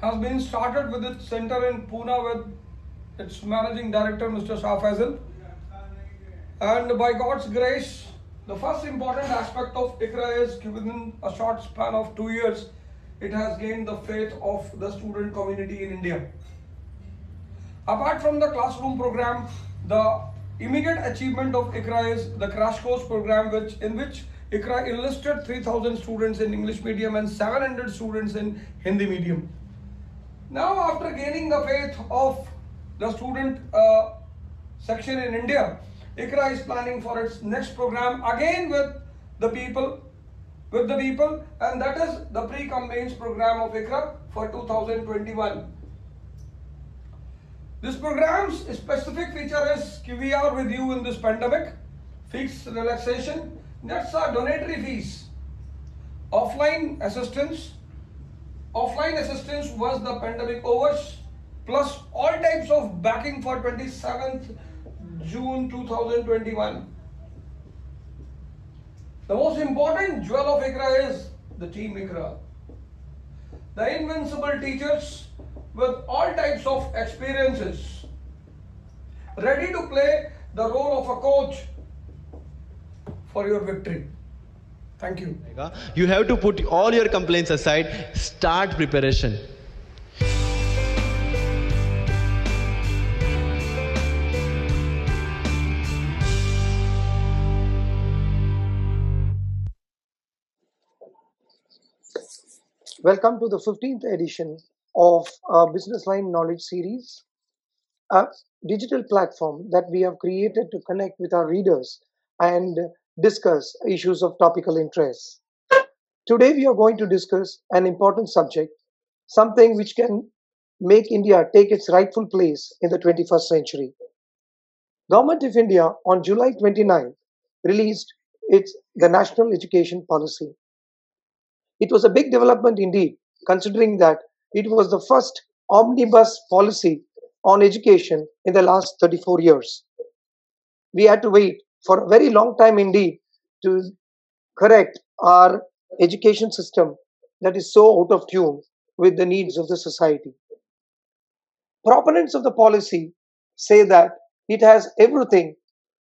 has been started with its center in Pune with its managing director Mr. Shah Faisal. And by God's grace, the first important aspect of IQRA is within a short span of 2 years, it has gained the faith of the student community in India. Apart from the classroom program, the immediate achievement of IQRA is the crash course program, in which IQRA enlisted 3,000 students in English medium and 700 students in Hindi medium. Now, after gaining the faith of the student section in India, IQRA is planning for its next program again with the people, and that is the Pre Cum Mains program of IQRA for 2021. This program's specific feature is we are with you in this pandemic, fixed relaxation, that's our donatory fees, offline assistance once the pandemic overs, plus all types of backing for 27th June 2021. The most important jewel of IQRA is the team IQRA. The invincible teachers with all types of experiences, ready to play the role of a coach for your victory. Thank you. You have to put all your complaints aside, start preparation. Welcome to the 15th edition of BusinessLine Knowledge Series, a digital platform that we have created to connect with our readers and discuss issues of topical interest. Today we are going to discuss an important subject, something which can make India take its rightful place in the 21st century. Government of India on July 29 released the National Education Policy. It was a big development indeed, considering that it was the first omnibus policy on education in the last 34 years. We had to wait for a very long time indeed to correct our education system that is so out of tune with the needs of the society. Proponents of the policy say that it has everything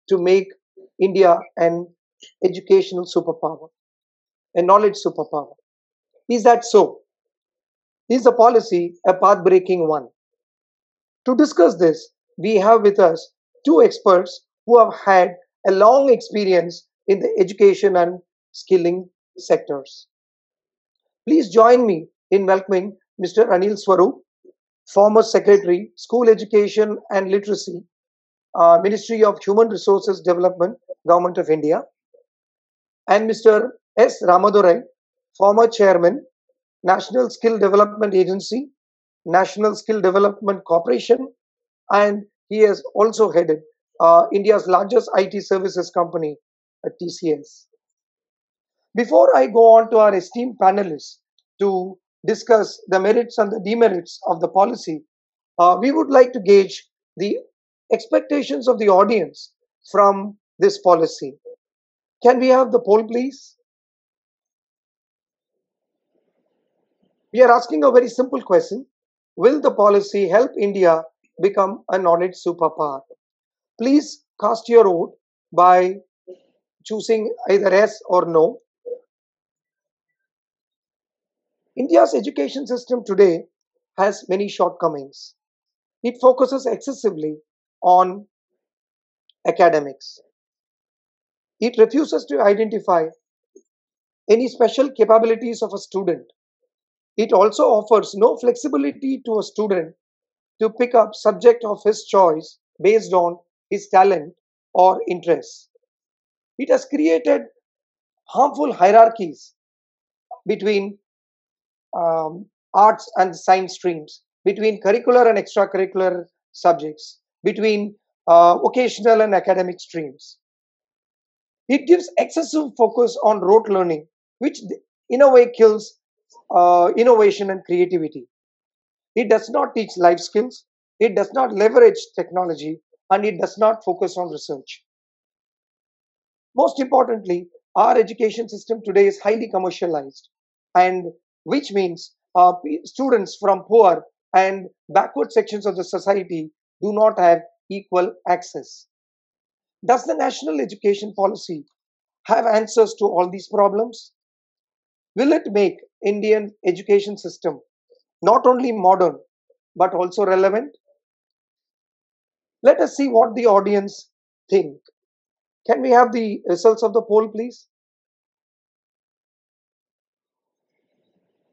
to make India an educational superpower, a knowledge superpower. Is that so? Is the policy a path-breaking one? To discuss this, we have with us two experts who have had a long experience in the education and skilling sectors. Please join me in welcoming Mr. Anil Swaroop, former Secretary, School Education and Literacy, Ministry of Human Resources Development, Government of India, and Mr. S. Ramadurai, former Chairman, National Skill Development Agency, National Skill Development Corporation, and he has also headed India's largest IT services company, TCS. Before I go on to our esteemed panelists to discuss the merits and the demerits of the policy, we would like to gauge the expectations of the audience from this policy. Can we have the poll, please? We are asking a very simple question. Will the policy help India become a knowledge superpower? Please cast your vote by choosing either yes or no. India's education system today has many shortcomings. It focuses excessively on academics. It refuses to identify any special capabilities of a student. It also offers no flexibility to a student to pick up subject of his choice based on his talent or interests. It has created harmful hierarchies between arts and science streams, between curricular and extracurricular subjects, between vocational and academic streams. It gives excessive focus on rote learning, which in a way kills innovation and creativity. It does not teach life skills, it does not leverage technology, and it does not focus on research. Most importantly, our education system today is highly commercialized, and which means students from poor and backward sections of the society do not have equal access. Does the national education policy have answers to all these problems? Will it make Indian education system not only modern but also relevant? Let us see what the audience think. Can we have the results of the poll, please?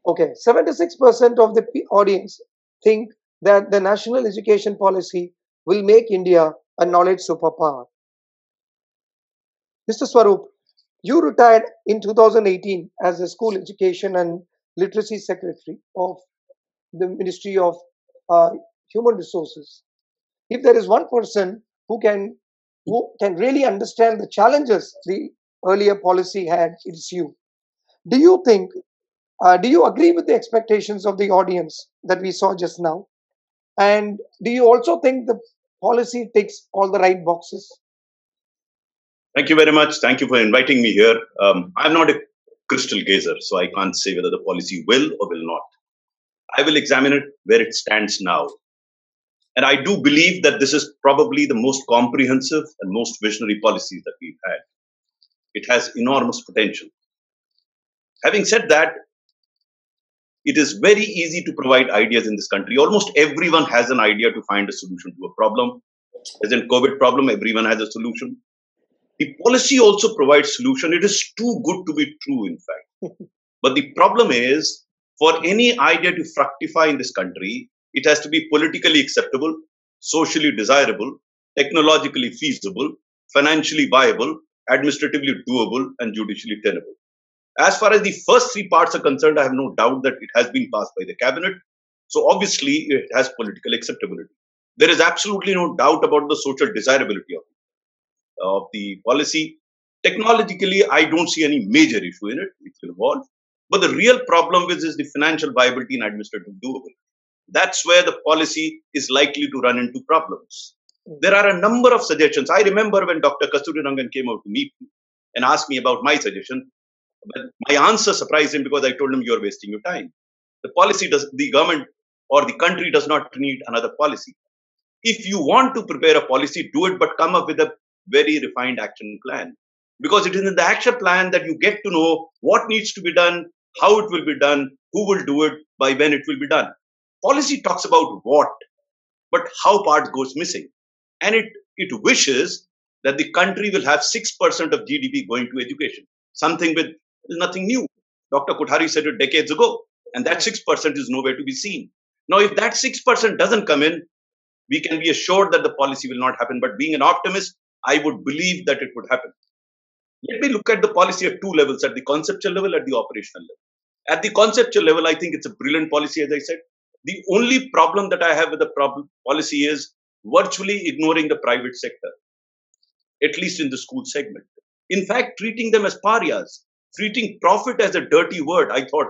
Okay, 76% of the audience think that the national education policy will make India a knowledge superpower. Mr. Swaroop, you retired in 2018 as the School Education and Literacy Secretary of the Ministry of Human Resources. If there is one person who can really understand the challenges the earlier policy had, it's you. Do you think, do you agree with the expectations of the audience that we saw just now? And do you also think the policy ticks all the right boxes? Thank you very much. Thank you for inviting me here. I'm not a crystal gazer, so I can't say whether the policy will or will not. I will examine it where it stands now. And I do believe that this is probably the most comprehensive and most visionary policy that we've had. It has enormous potential. Having said that, it is very easy to provide ideas in this country. Almost everyone has an idea to find a solution to a problem. As in COVID problem, everyone has a solution. The policy also provides solution. It is too good to be true, in fact. But the problem is, for any idea to fructify in this country, it has to be politically acceptable, socially desirable, technologically feasible, financially viable, administratively doable, and judicially tenable. As far as the first three parts are concerned, I have no doubt that it has been passed by the cabinet. So obviously, it has political acceptability. There is absolutely no doubt about the social desirability of the policy. Technologically, I don't see any major issue in it. It will evolve. But the real problem is the financial viability and administrative doability. That's where the policy is likely to run into problems. There are a number of suggestions. I remember when Dr. Kasturirangan came out to meet me and asked me about my suggestion. But my answer surprised him because I told him, you're wasting your time. The government or the country does not need another policy. If you want to prepare a policy, do it, but come up with a very refined action plan. Because it is in the action plan that you get to know what needs to be done, how it will be done, who will do it, by when it will be done. Policy talks about what, but how part goes missing. And it wishes that the country will have 6% of GDP going to education. Something with nothing new. Dr. Kothari said it decades ago. And that 6% is nowhere to be seen. Now, if that 6% doesn't come in, we can be assured that the policy will not happen. But being an optimist, I would believe that it would happen. Let me look at the policy at two levels, at the conceptual level, at the operational level. At the conceptual level, I think it's a brilliant policy, as I said. The only problem that I have with the policy is virtually ignoring the private sector, at least in the school segment. In fact, treating them as pariahs, treating profit as a dirty word. I thought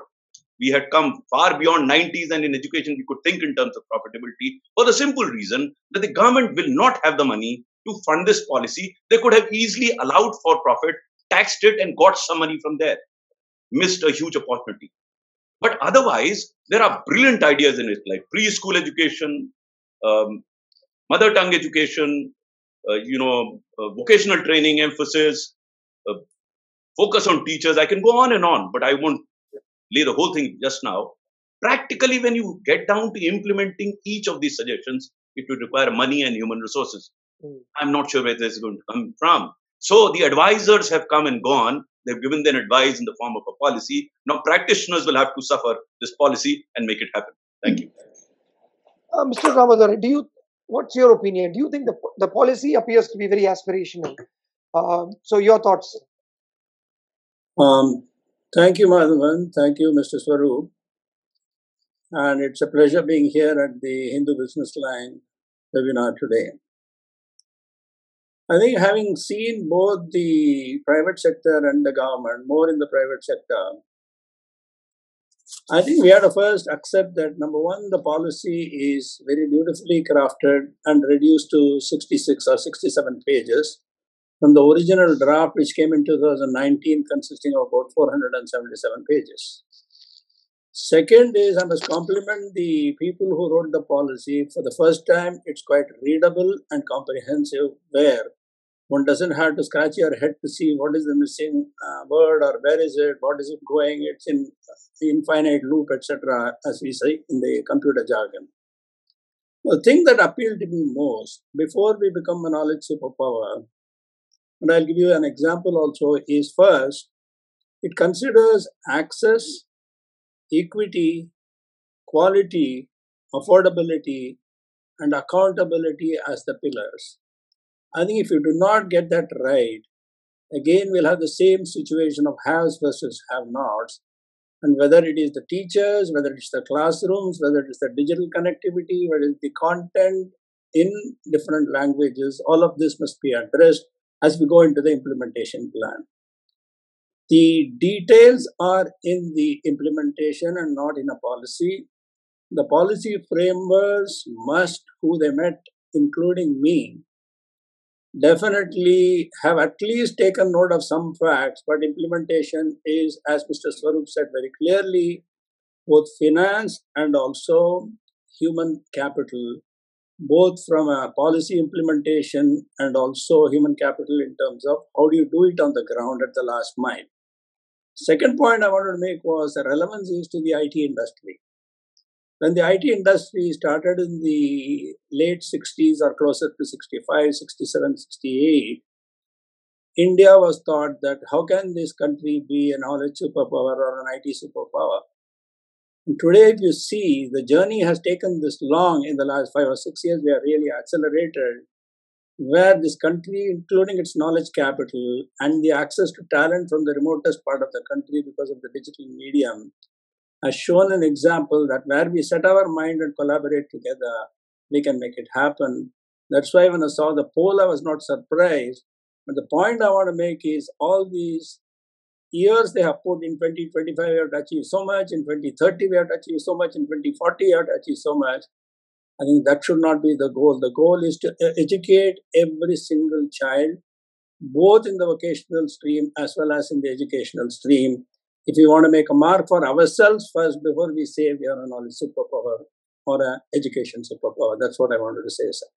we had come far beyond 90s, and in education we could think in terms of profitability, for the simple reason that the government will not have the money to fund this policy. They could have easily allowed for profit, taxed it, and got some money from there. Missed a huge opportunity. But otherwise, there are brilliant ideas in it, like preschool education, mother tongue education, vocational training emphasis, focus on teachers. I can go on and on, but I won't lay the whole thing just now. Practically, when you get down to implementing each of these suggestions, it would require money and human resources. I'm not sure where this is going to come from. So the advisors have come and gone. They've given their advice in the form of a policy. Now practitioners will have to suffer this policy and make it happen. Thank you. Mr. Ramadhan, what's your opinion? Do you think the policy appears to be very aspirational? So your thoughts? Thank you, Madhavan. Thank you, Mr. Swaroop. And it's a pleasure being here at the Hindu Business Line webinar today. I think having seen both the private sector and the government, more in the private sector, I think we have to first accept that, number one, the policy is very beautifully crafted and reduced to 66 or 67 pages from the original draft, which came in 2019, consisting of about 477 pages. Second is, I must compliment the people who wrote the policy. For the first time, it's quite readable and comprehensive, where one doesn't have to scratch your head to see what is the missing word or where is it, what is it going. It's in infinite loop, etc., as we say in the computer jargon. The thing that appealed to me most before we become a knowledge superpower, and I'll give you an example also, is first, it considers access, equity, quality, affordability, and accountability as the pillars. I think if you do not get that right, again we'll have the same situation of haves versus have-nots. And whether it is the teachers, whether it's the classrooms, whether it is the digital connectivity, whether it's the content in different languages, all of this must be addressed as we go into the implementation plan. The details are in the implementation and not in a policy. The policy frameworks must, who they met, including me, definitely have at least taken note of some facts, but implementation is, as Mr. Swarup said very clearly, both finance and also human capital, both from a policy implementation and also human capital in terms of how do you do it on the ground at the last mile. Second point I wanted to make was the relevance is to the IT industry. When the IT industry started in the late 60s or closer to 65, 67, 68, India was thought that how can this country be a knowledge superpower or an IT superpower? And today, if you see, the journey has taken this long in the last 5 or 6 years, we are really accelerated, where this country, including its knowledge capital and the access to talent from the remotest part of the country because of the digital medium, has shown an example that where we set our mind and collaborate together, we can make it happen. That's why when I saw the poll, I was not surprised. But the point I want to make is all these years they have put in 2025, we have to achieve so much, in 2030, we have to achieve so much, in 2040, we have to achieve so much. I think that should not be the goal. The goal is to educate every single child, both in the vocational stream as well as in the educational stream. If we want to make a mark for ourselves first before we say we are a knowledge superpower or an education superpower. That's what I wanted to say, sir.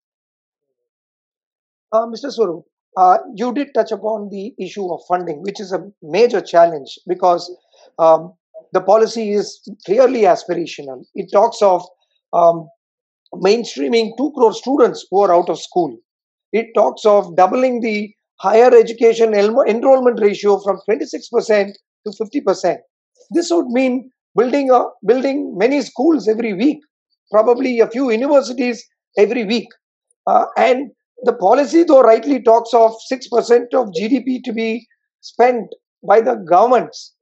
Mr. Swarup, you did touch upon the issue of funding, which is a major challenge because the policy is clearly aspirational. It talks of mainstreaming 2 crore students who are out of school. It talks of doubling the higher education enrollment ratio from 26% to 50%. This would mean building many schools every week, probably a few universities every week. And the policy, though, rightly talks of 6% of GDP to be spent by the governments.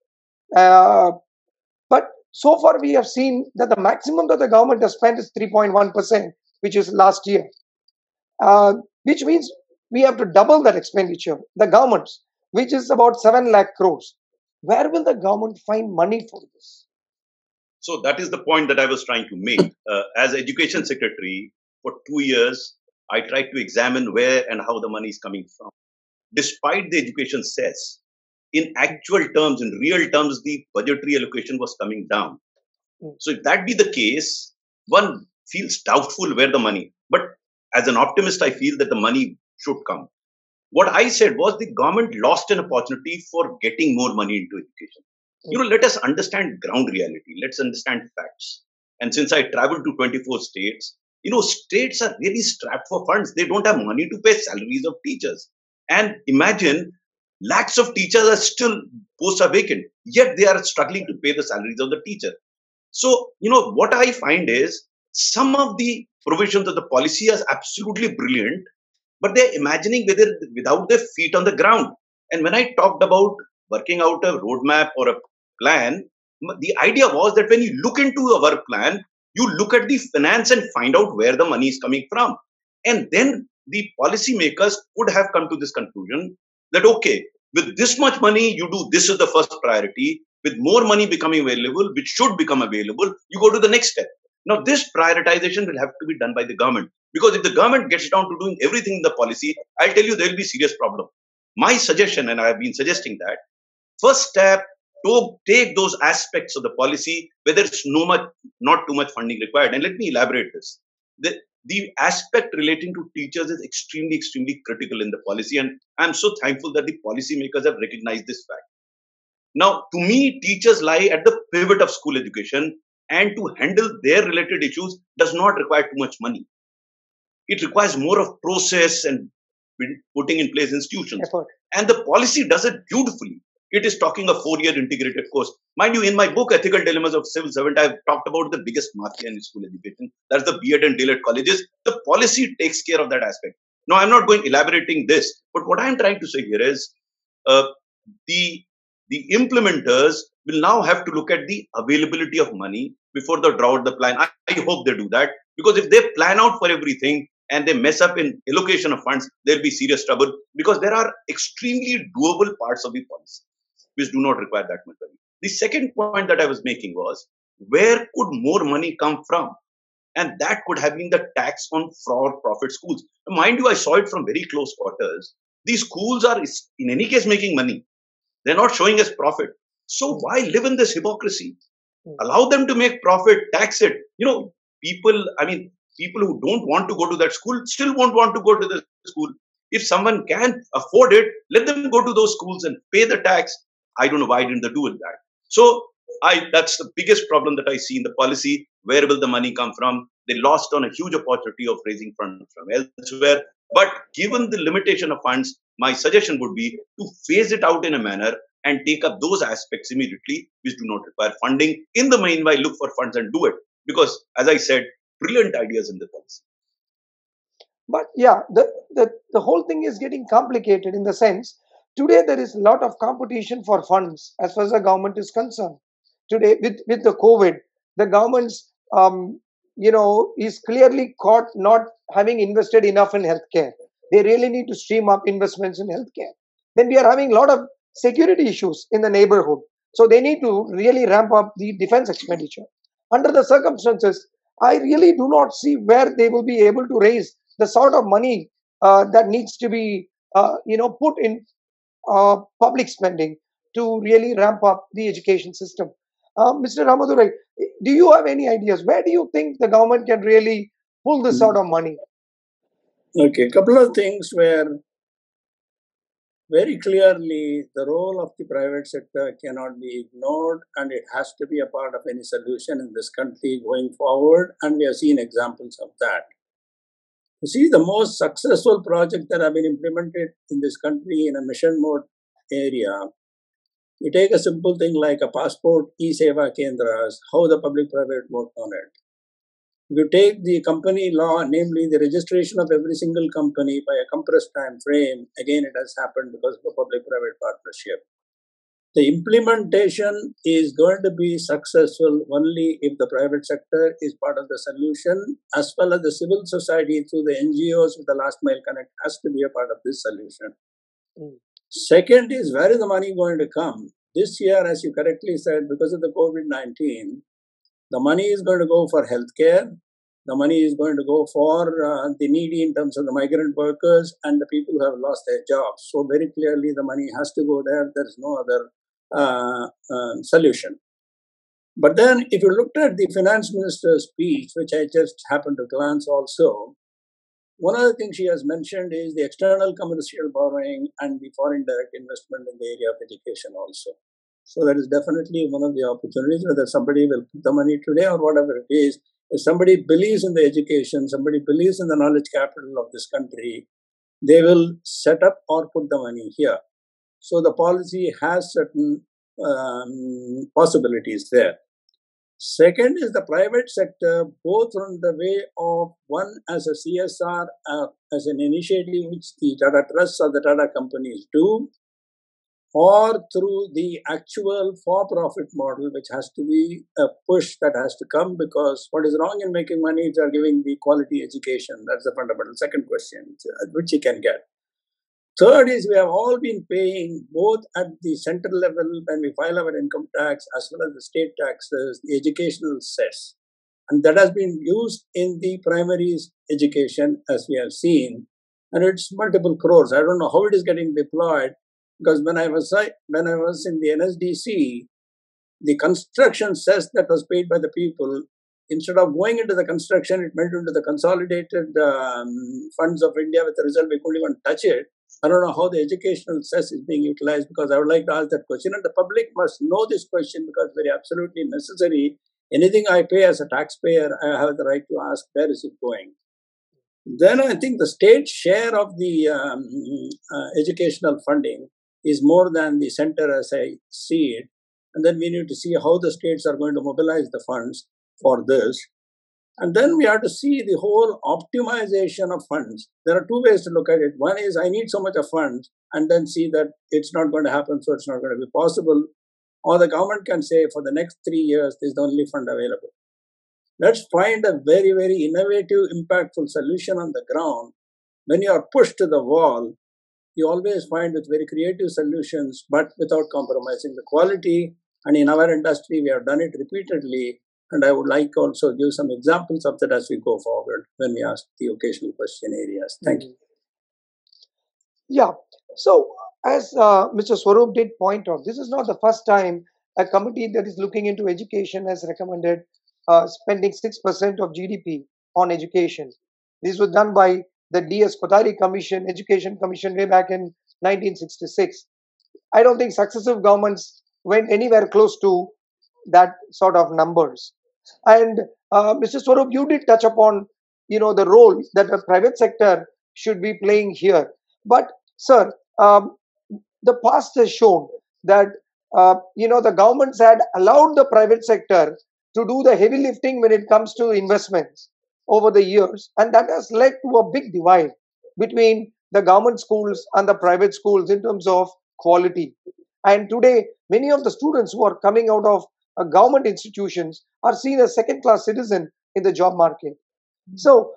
But so far, we have seen that the maximum that the government has spent is 3.1%, which is last year, which means we have to double that expenditure, the government's, which is about 7 lakh crores. Where will the government find money for this? So that is the point that I was trying to make. As Education Secretary, for 2 years, I tried to examine where and how the money is coming from. Despite the education cess, in actual terms, in real terms, the budgetary allocation was coming down. So if that be the case, one feels doubtful where the money. But as an optimist, I feel that the money should come. What I said was the government lost an opportunity for getting more money into education. Let us understand ground reality. Let's understand facts. And since I traveled to 24 states, states are really strapped for funds. They don't have money to pay salaries of teachers. And imagine lakhs of teachers are still, posts are vacant, yet they are struggling to pay the salaries of the teacher. So, what I find is some of the provisions of the policy are absolutely brilliant, but they're imagining without their feet on the ground. And when I talked about working out a roadmap or a plan, the idea was that when you look into our plan, you look at the finance and find out where the money is coming from. And then the policymakers could have come to this conclusion that, okay, with this much money, you do this is the first priority. With more money becoming available, which should become available, you go to the next step. Now, this prioritization will have to be done by the government. Because if the government gets down to doing everything in the policy, I'll tell you there will be serious problem. My suggestion, and I have been suggesting that, first step, to take those aspects of the policy where there's not too much funding required. And let me elaborate this. The aspect relating to teachers is extremely, extremely critical in the policy. And I'm so thankful that the policymakers have recognized this fact. Now, to me, teachers lie at the pivot of school education, and to handle their related issues does not require too much money. It requires more of process and putting in place institutions. And the policy does it beautifully. It is talking a 4-year integrated course. Mind you, in my book, Ethical Dilemmas of Civil Servant, I've talked about the biggest mafia in school education. That's the B.Ed and D.Led colleges. The policy takes care of that aspect. Now, I'm not going elaborating this, but what I'm trying to say here is the implementers will now have to look at the availability of money before they draw out the plan. I hope they do that, because if they plan out for everything and they mess up in allocation of funds, there'll be serious trouble, because there are extremely doable parts of the policy which do not require that much money. The second point that I was making was, where could more money come from? And that could have been the tax on for-profit schools. Now, mind you, I saw it from very close quarters. These schools are in any case making money. They're not showing us profit. So why live in this hypocrisy? Allow them to make profit, tax it. People who don't want to go to that school still won't want to go to the school. If someone can afford it, let them go to those schools and pay the tax. I don't know why didn't they do that. So that's the biggest problem that I see in the policy. Where will the money come from? They lost on a huge opportunity of raising funds from elsewhere. But given the limitation of funds, my suggestion would be to phase it out in a manner and take up those aspects immediately which do not require funding. In the meanwhile, look for funds and do it. Because, as I said, brilliant ideas in the policy. But yeah, the whole thing is getting complicated in the sense, today there is a lot of competition for funds as far as the government is concerned. Today, with the COVID, the government's is clearly caught not having invested enough in healthcare. They really need to stream up investments in healthcare. Then we are having a lot of security issues in the neighborhood. So they need to really ramp up the defense expenditure. Under the circumstances, I really do not see where they will be able to raise the sort of money that needs to be put in public spending to really ramp up the education system. Mr. Ramadurai, do you have any ideas? Where do you think the government can really pull this sort of money? Okay, a couple of things where very clearly the role of the private sector cannot be ignored, and it has to be a part of any solution in this country going forward, and we have seen examples of that. You see, the most successful projects that have been implemented in this country in a mission mode area, you take a simple thing like a passport e-seva kendras, how the public-private worked on it. If you take the company law, namely the registration of every single company by a compressed time frame, again it has happened because of the public-private partnership. The implementation is going to be successful only if the private sector is part of the solution, as well as the civil society through the NGOs with the last mile connect has to be a part of this solution. Second is, where is the money going to come? This year, as you correctly said, because of the COVID-19, the money is going to go for healthcare. The money is going to go for the needy in terms of the migrant workers and the people who have lost their jobs. So very clearly, the money has to go there. There is no other solution. But then, if you looked at the finance minister's speech, which I just happened to glance also, one of the things she has mentioned is the external commercial borrowing and the foreign direct investment in the area of education also. So that is definitely one of the opportunities, whether somebody will put the money today or whatever it is. If somebody believes in the education, somebody believes in the knowledge capital of this country, they will set up or put the money here. So the policy has certain possibilities there. Second is the private sector, both from the way of one as a CSR, as an initiative which the Tata Trusts or the Tata companies do, or through the actual for-profit model, which has to be a push that has to come, because what is wrong in making money if you are giving the quality education? That's the fundamental second question, which you can get. Third is, we have all been paying, both at the central level when we file our income tax as well as the state taxes, the educational cess. And that has been used in the primary education, as we have seen. And it's multiple crores. I don't know how it is getting deployed, because when I was in the NSDC, the construction cess that was paid by the people, instead of going into the construction, it went into the consolidated funds of India. With the result, we couldn't even touch it. I don't know how the educational cess is being utilized, because I would like to ask that question. And the public must know this question, because it's very absolutely necessary. Anything I pay as a taxpayer, I have the right to ask, where is it going? Then I think the state share of the educational funding is more than the center, as I see it. And then we need to see how the states are going to mobilize the funds for this. And then we have to see the whole optimization of funds. There are two ways to look at it. One is, I need so much of funds, and then see that it's not going to happen, so it's not going to be possible. Or the government can say, for the next 3 years, this is the only fund available. Let's find a very, very innovative, impactful solution on the ground. When you are pushed to the wall, you always find with very creative solutions, but without compromising the quality. And in our industry, we have done it repeatedly. And I would like to also give some examples of that as we go forward when we ask the occasional question areas. Thank you. Yeah. So, as Mr. Swarup did point out, this is not the first time a committee that is looking into education has recommended spending 6% of GDP on education. This was done by the D.S. Kothari Commission, Education Commission, way back in 1966. I don't think successive governments went anywhere close to that sort of numbers. And Mr. Swarup, you did touch upon, the role that the private sector should be playing here. But, sir, the past has shown that, the governments had allowed the private sector to do the heavy lifting when it comes to investments over the years. And that has led to a big divide between the government schools and the private schools in terms of quality. And today, many of the students who are coming out of government institutions are seen as second-class citizens in the job market. So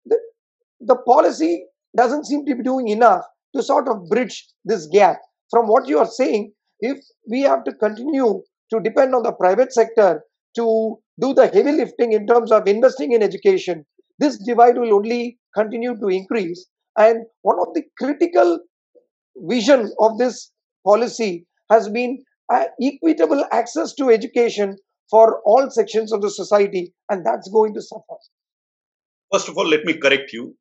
the policy doesn't seem to be doing enough to sort of bridge this gap. From what you are saying, if we have to continue to depend on the private sector to do the heavy lifting in terms of investing in education, this divide will only continue to increase. And one of the critical vision of this policy has been equitable access to education for all sections of the society, and that's going to suffer. First of all, let me correct you.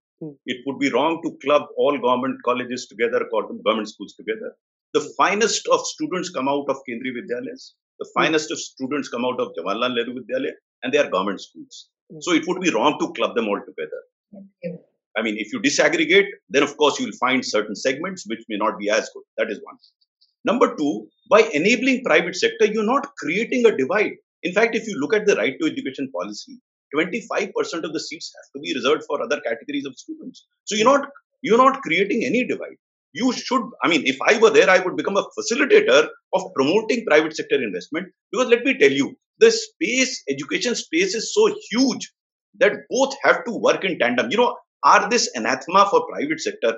It would be wrong to club all government colleges together, government schools together. The finest of students come out of Kendriya Vidyalayas. The finest of students come out of Jawaharlal Nehru Vidyalaya, and they are government schools. So it would be wrong to club them all together. I mean, if you disaggregate, then of course you'll find certain segments which may not be as good. That is one. Number two, by enabling private sector, you're not creating a divide. In fact, if you look at the right to education policy, 25% of the seats have to be reserved for other categories of students. So you're not creating any divide. You should, I mean, if I were there, I would become a facilitator of promoting private sector investment, because let me tell you, the education space is so huge that both have to work in tandem. Are this anathema for private sector?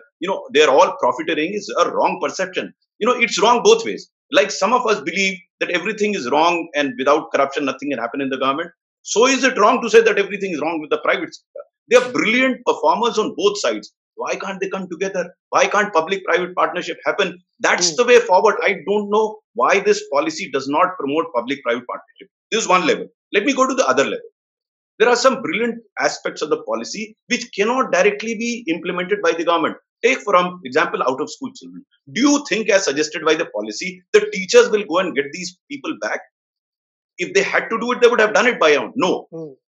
They're all profiteering is a wrong perception. It's wrong both ways. Like some of us believe that everything is wrong and without corruption, nothing can happen in the government. So is it wrong to say that everything is wrong with the private sector? They are brilliant performers on both sides. Why can't they come together? Why can't public-private partnership happen? That's the way forward. I don't know why this policy does not promote public-private partnership. This is one level. Let me go to the other level. There are some brilliant aspects of the policy which cannot directly be implemented by the government. Take, for example, out-of-school children. Do you think, as suggested by the policy, the teachers will go and get these people back? If they had to do it, they would have done it by own. No.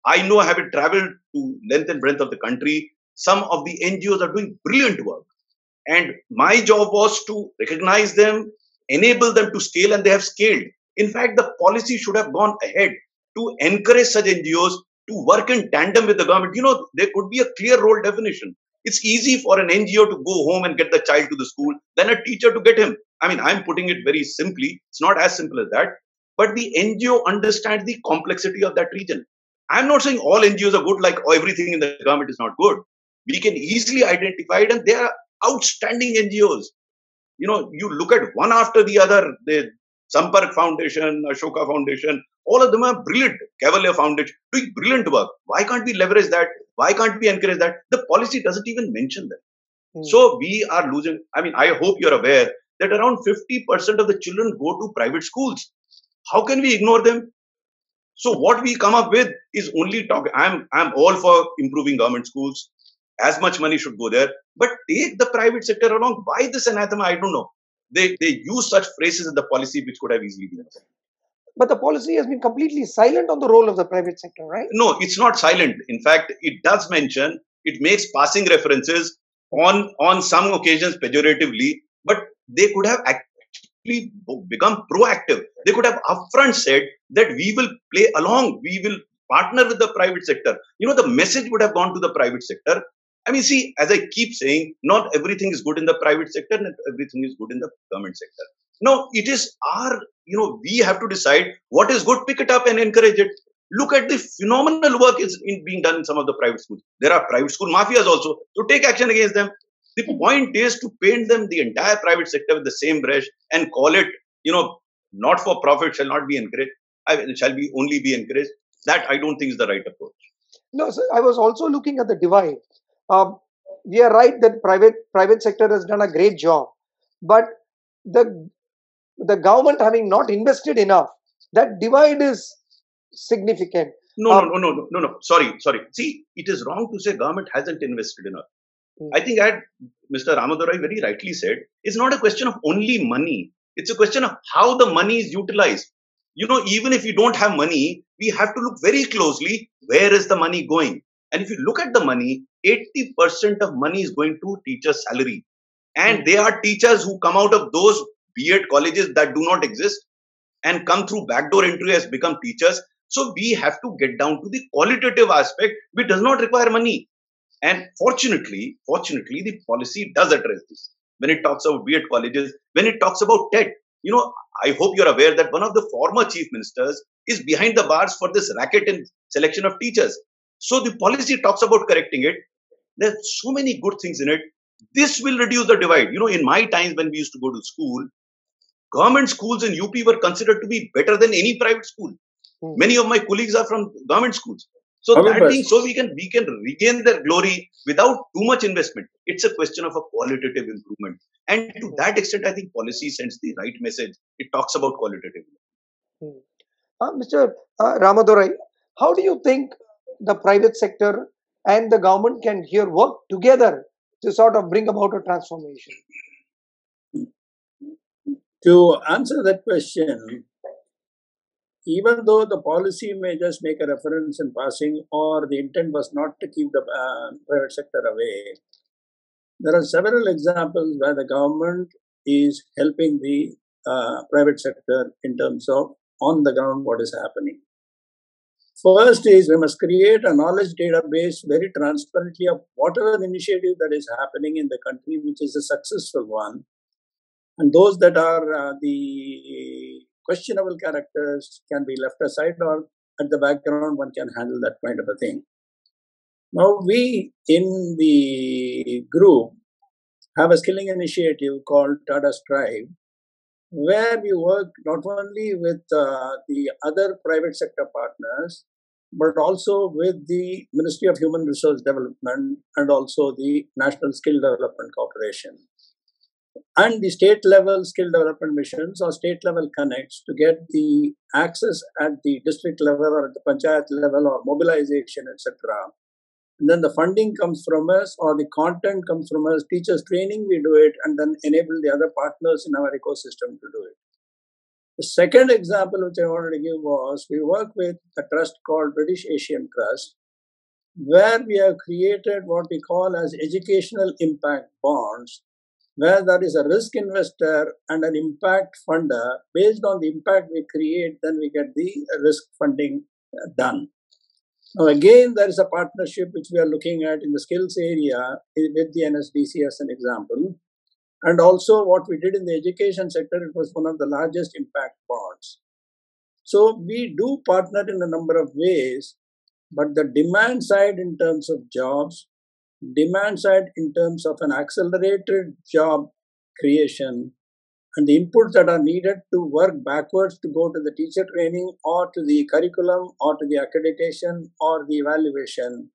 I know, having traveled to length and breadth of the country, some of the NGOs are doing brilliant work. And my job was to recognize them, enable them to scale, and they have scaled. In fact, the policy should have gone ahead to encourage such NGOs to work in tandem with the government. There could be a clear role definition. It's easy for an NGO to go home and get the child to the school than a teacher to get him. I mean, I'm putting it very simply. It's not as simple as that. But the NGO understands the complexity of that region. I'm not saying all NGOs are good, like everything in the government is not good. We can easily identify it, and they are outstanding NGOs. You look at one after the other, the Sampark Foundation, Ashoka Foundation, all of them are brilliant. Cavalier Foundation, doing brilliant work. Why can't we leverage that? Why can't we encourage that? The policy doesn't even mention that. So we are losing. I mean, I hope you're aware that around 50% of the children go to private schools. How can we ignore them? So what we come up with is only talk. I'm all for improving government schools. As much money should go there, but take the private sector along. Why this anathema? I don't know. They use such phrases in the policy which could have easily been avoided. But the policy has been completely silent on the role of the private sector, right? No, it's not silent. In fact, it does mention, it makes passing references on some occasions pejoratively, but they could have actually become proactive. They could have upfront said that we will play along, we will partner with the private sector. The message would have gone to the private sector. I mean, see, as I keep saying, not everything is good in the private sector, not everything is good in the government sector. No, it is our, we have to decide what is good, pick it up and encourage it. Look at the phenomenal work is being done in some of the private schools. There are private school mafias also, so take action against them. The point is to paint them, the entire private sector, with the same brush and call it, not for profit shall not be encouraged, shall be only be encouraged. That I don't think is the right approach. No, sir, I was also looking at the divide. We are right that private sector has done a great job, but the government having not invested enough, that divide is significant. No. Sorry. See, it is wrong to say government hasn't invested enough. I think Mr. Ramadorai very rightly said, it's not a question of only money. It's a question of how the money is utilized. Even if you don't have money, we have to look very closely, where is the money going? And if you look at the money, 80% of money is going to teachers' salary. And they are teachers who come out of those B.Ed colleges that do not exist and come through backdoor entry as become teachers. So we have to get down to the qualitative aspect, which does not require money. And fortunately, the policy does address this. When it talks about B.Ed colleges, when it talks about TET, I hope you're aware that one of the former chief ministers is behind the bars for this racket in selection of teachers. So the policy talks about correcting it. There's so many good things in it. This will reduce the divide. In my times when we used to go to school, government schools in UP were considered to be better than any private school. Many of my colleagues are from government schools. So we can regain their glory without too much investment. It's a question of a qualitative improvement. And to that extent, I think policy sends the right message. It talks about qualitative. Mr. Ramadorai, how do you think the private sector and the government can here work together to sort of bring about a transformation? To answer that question, even though the policy may just make a reference in passing, or the intent was not to keep the private sector away, there are several examples where the government is helping the private sector in terms of on the ground what is happening. First is we must create a knowledge database very transparently of whatever initiative that is happening in the country, which is a successful one. And those that are the questionable characters can be left aside, or at the background one can handle that kind of a thing. Now we in the group have a skilling initiative called Tata Strive, where we work not only with the other private sector partners, but also with the Ministry of Human Resource Development and also the National Skill Development Corporation and the state level skill development missions or state level connects to get the access at the district level or at the panchayat level or mobilization, etc. And then the funding comes from us or the content comes from us, teachers training, we do it, and then enable the other partners in our ecosystem to do it. The second example which I wanted to give was we work with a trust called British Asian Trust, where we have created what we call as educational impact bonds, where there is a risk investor and an impact funder. Based on the impact we create, then we get the risk funding done. Now again, there is a partnership which we are looking at in the skills area with the NSDC as an example. And also what we did in the education sector, it was one of the largest impact bonds. So we do partner in a number of ways, but the demand side in terms of jobs, demand side in terms of an accelerated job creation, and the inputs that are needed to work backwards to go to the teacher training or to the curriculum or to the accreditation or the evaluation,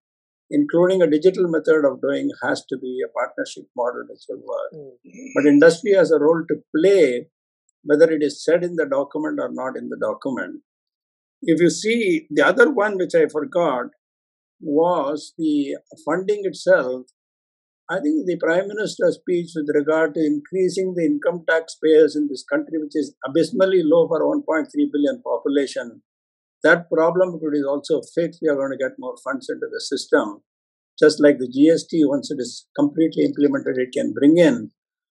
including a digital method of doing, has to be a partnership model which will work. But industry has a role to play whether it is said in the document or not in the document. If you see, the other one which I forgot was the funding itself. I think the Prime Minister's speech with regard to increasing the income tax payers in this country, which is abysmally low for 1.3 billion population, that problem is also fixed. We are going to get more funds into the system. Just like the GST, once it is completely implemented, it can bring in.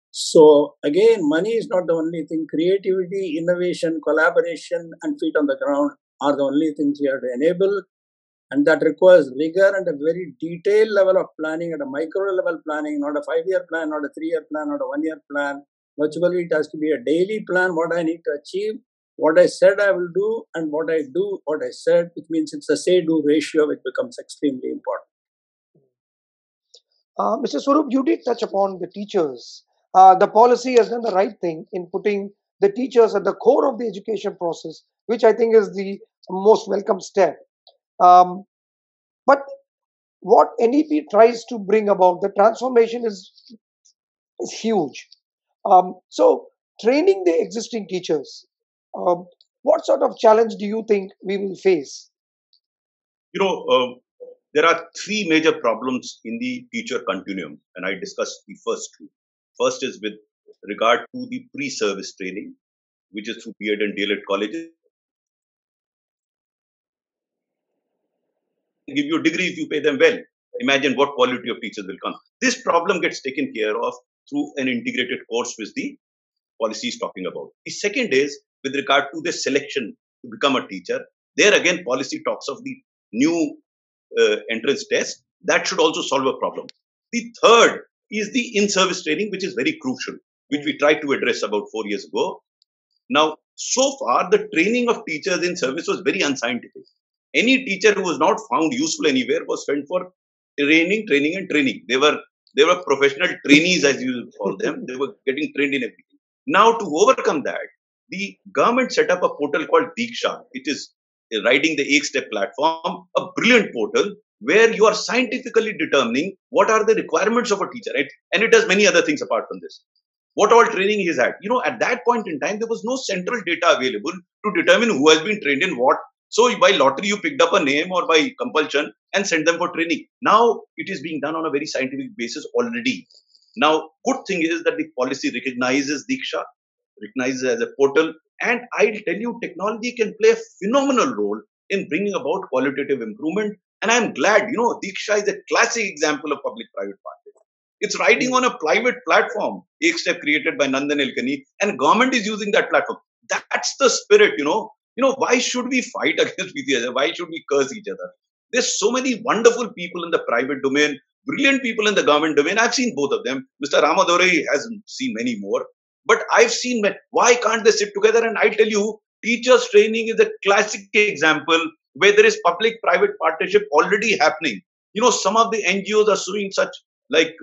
So again, money is not the only thing. Creativity, innovation, collaboration, and feet on the ground are the only things we have to enable. And that requires rigor and a very detailed level of planning, at a micro level planning, not a 5-year plan, not a 3-year plan, not a 1-year plan. Virtually, it has to be a daily plan, what I need to achieve, what I said I will do, and what I do, what I said, which means it's a say-do ratio, which becomes extremely important. Mr. Swarup, you did touch upon the teachers. The policy has done the right thing in putting the teachers at the core of the education process, which I think is the most welcome step. But what NEP tries to bring about, the transformation is huge. So, training the existing teachers, what sort of challenge do you think we will face? There are three major problems in the teacher continuum, and I discussed the first two. First is with regard to the pre-service training, which is through B.Ed and D.Ed colleges. Give you a degree if you pay them well. Imagine what quality of teachers will come. This problem gets taken care of through an integrated course which the policy is talking about. The second is with regard to the selection to become a teacher. There again, policy talks of the new entrance test. That should also solve a problem. The third is the in-service training, which is very crucial, which we tried to address about 4 years ago. Now, so far, the training of teachers in service was very unscientific. Any teacher who was not found useful anywhere was sent for training. They were professional trainees, as you call them. They were getting trained in everything. Now, to overcome that, the government set up a portal called Diksha. It is riding the 8-step platform, a brilliant portal where you are scientifically determining what are the requirements of a teacher, right? And it does many other things apart from this. What all training he has had. At that point in time, there was no central data available to determine who has been trained in what. So by lottery, you picked up a name or by compulsion and sent them for training. Now it is being done on a very scientific basis already. Now, good thing is that the policy recognizes Diksha, recognizes as a portal. And I'll tell you, technology can play a phenomenal role in bringing about qualitative improvement. And I'm glad, Diksha is a classic example of public-private partnership. It's riding on a private platform, Ekstep created by Nandan Nilekani, and government is using that platform. That's the spirit, why should we fight against each other? Why should we curse each other? There's so many wonderful people in the private domain, brilliant people in the government domain. I've seen both of them. Mr. Ramadore has seen many more. But I've seen why can't they sit together? And I tell you, teachers training is a classic example where there is public-private partnership already happening. Some of the NGOs are suing such like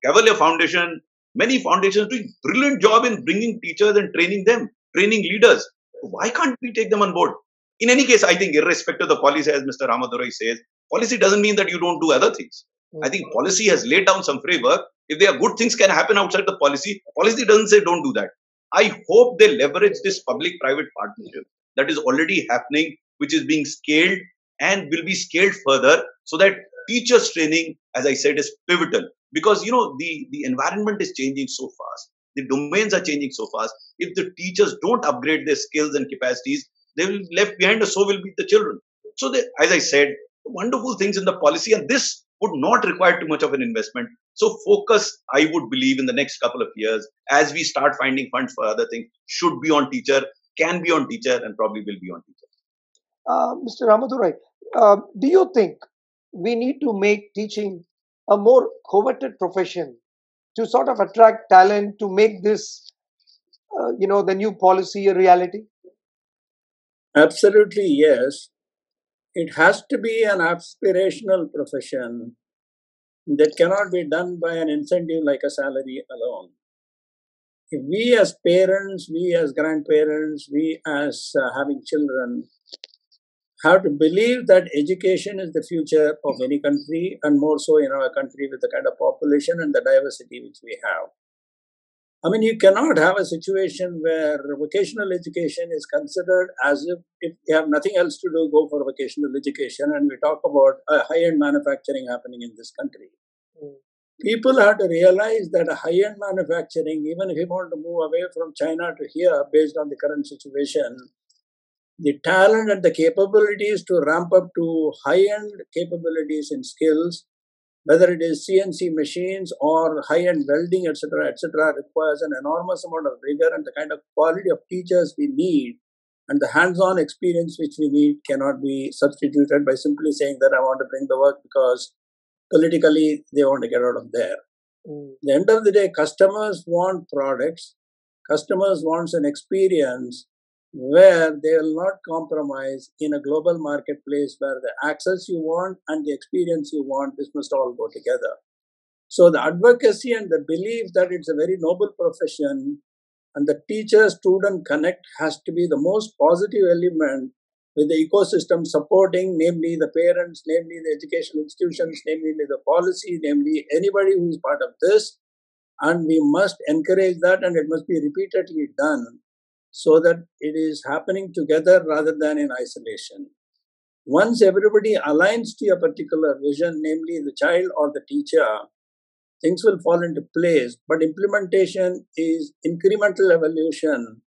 Cavalier Foundation. Many foundations doing brilliant job in bringing teachers and training them, training leaders. Why can't we take them on board? In any case, I think irrespective of the policy, as Mr. Ramadore says, policy doesn't mean that you don't do other things. I think policy has laid down some framework. If there are good things can happen outside the policy, policy doesn't say don't do that. I hope they leverage this public-private partnership that is already happening, which is being scaled and will be scaled further so that teachers training, as I said, is pivotal. Because, the environment is changing so fast. The domains are changing so fast. If the teachers don't upgrade their skills and capacities, they will be left behind, and so will be the children. So, as I said, wonderful things in the policy, and this would not require too much of an investment. So, focus, I would believe, in the next couple of years, as we start finding funds for other things, should be on teacher, can be on teacher, and probably will be on teacher. Mr. Ramadore, do you think we need to make teaching a more coveted profession to sort of attract talent, to make this, the new policy a reality? Absolutely, yes. It has to be an aspirational profession that cannot be done by an incentive like a salary alone. If we as parents, we as grandparents, we as having children have to believe that education is the future of any country, and more so in our country with the kind of population and the diversity which we have. I mean, you cannot have a situation where vocational education is considered as if you have nothing else to do, go for vocational education. And we talk about high-end manufacturing happening in this country. People have to realize that high-end manufacturing, even if you want to move away from China to here based on the current situation, the talent and the capabilities to ramp up to high-end capabilities in skills, whether it is CNC machines or high-end welding, etc., requires an enormous amount of rigor, and the kind of quality of teachers we need and the hands-on experience which we need cannot be substituted by simply saying that I want to bring the work because politically they want to get out of there. At the end of the day, customers want products, customers want an experience where they will not compromise in a global marketplace where the access you want and the experience you want, this must all go together. So the advocacy and the belief that it's a very noble profession and the teacher-student connect has to be the most positive element with the ecosystem supporting, namely the parents, namely the educational institutions, namely the policy, namely anybody who is part of this. And we must encourage that, and it must be repeatedly done so that it is happening together rather than in isolation. Once everybody aligns to a particular vision, namely the child or the teacher, things will fall into place. But implementation is incremental evolution,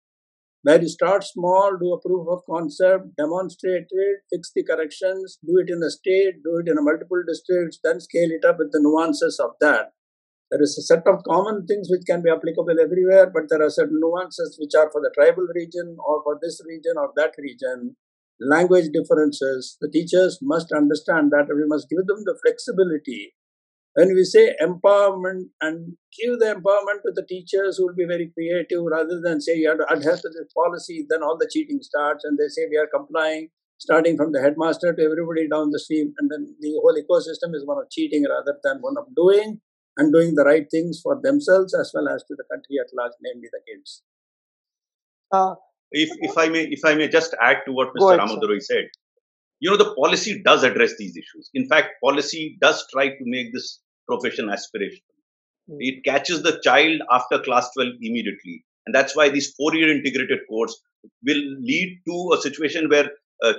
where you start small, do a proof of concept, demonstrate it, fix the corrections, do it in a state, do it in a multiple districts, then scale it up with the nuances of that. There is a set of common things which can be applicable everywhere, but there are certain nuances which are for the tribal region or for this region or that region. Language differences. The teachers must understand that, and we must give them the flexibility. When we say empowerment, and give the empowerment to the teachers who will be very creative rather than say you have to adhere to this policy, then all the cheating starts and they say we are complying, starting from the headmaster to everybody down the stream, and then the whole ecosystem is one of cheating rather than one of doing, and doing the right things for themselves as well as to the country at large, namely the kids. If I may just add to what Mr. Ramaduroi said, the policy does address these issues. In fact, policy does try to make this profession aspirational. It catches the child after class 12 immediately. And that's why this 4-year integrated course will lead to a situation where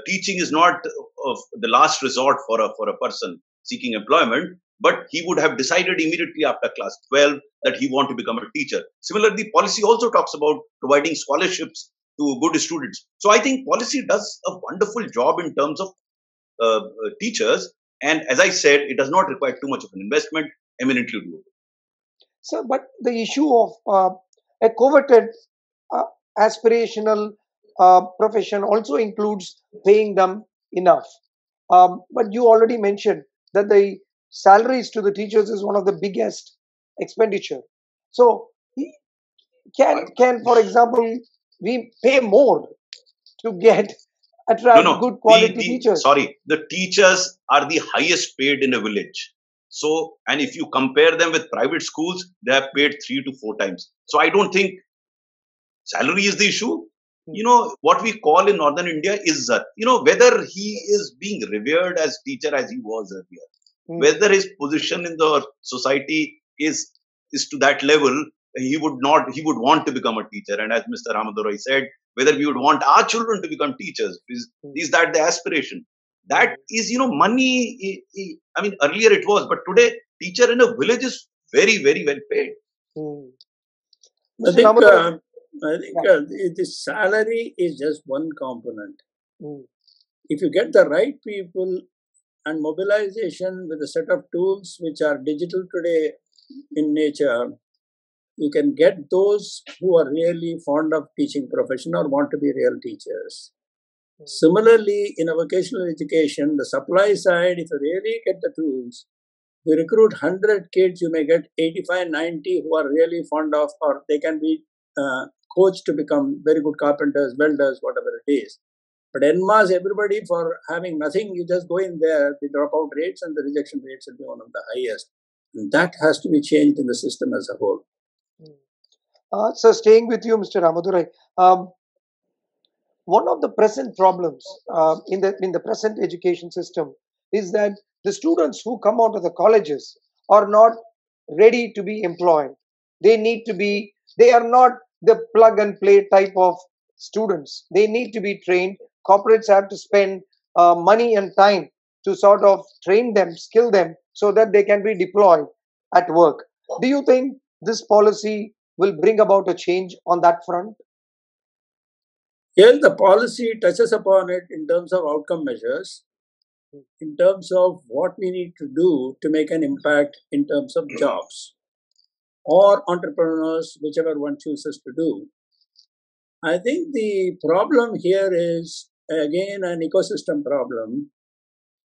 teaching is not the last resort for a person seeking employment, but he would have decided immediately after class 12 that he wants to become a teacher. Similarly, policy also talks about providing scholarships to good students. So I think policy does a wonderful job in terms of teachers. And as I said, it does not require too much of an investment, eminently doable. So, but the issue of a coveted aspirational profession also includes paying them enough. But you already mentioned that the salaries to the teachers is one of the biggest expenditure. So, can for example, we pay more to attract good quality teachers? Sorry, the teachers are the highest paid in a village. So, and if you compare them with private schools, they are paid 3 to 4 times. So I don't think salary is the issue. What we call in northern India is Izzat. Whether he is being revered as teacher as he was earlier, whether his position in the society is to that level, he would want to become a teacher. And as Mr. Ramaduroi said, whether we would want our children to become teachers, is that the aspiration? That is, money. I mean, earlier it was, but today, teacher in a village is very, very well paid. I think the salary is just one component. If you get the right people and mobilization with a set of tools which are digital today in nature, you can get those who are really fond of teaching profession or want to be real teachers. Similarly, in a vocational education, the supply side, if you really get the tools, you recruit 100 kids, you may get 85, 90 who are really fond of, or they can be coached to become very good carpenters, welders, whatever it is. But en masse, everybody for having nothing, you just go in there, the dropout rates and the rejection rates will be one of the highest. And that has to be changed in the system as a whole. So staying with you, Mr. Ramadurai, one of the present problems in the present education system is that the students who come out of the colleges are not ready to be employed. They need to be They are not the plug and play type of students. They need to be trained. Corporates have to spend money and time to sort of train them, skill them, so that they can be deployed at work. Do you think this policy will bring about a change on that front? Yes, the policy touches upon it in terms of outcome measures, in terms of what we need to do to make an impact in terms of jobs or entrepreneurs, whichever one chooses to do. I think the problem here is, again, an ecosystem problem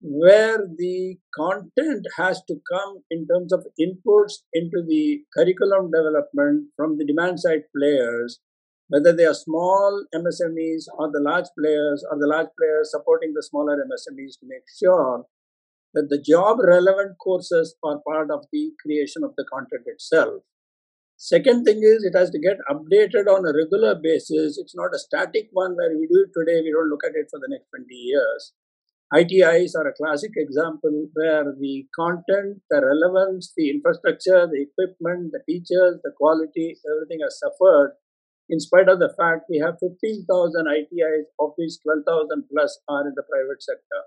where the content has to come in terms of inputs into the curriculum development from the demand side players, whether they are small MSMEs or the large players, or the large players supporting the smaller MSMEs, to make sure that the job relevant courses are part of the creation of the content itself. Second thing is, it has to get updated on a regular basis. It's not a static one where we do it today, we don't look at it for the next 20 years. ITIs are a classic example where the content, the relevance, the infrastructure, the equipment, the teachers, the quality, everything has suffered in spite of the fact we have 15,000 ITIs, of which 12,000 plus are in the private sector.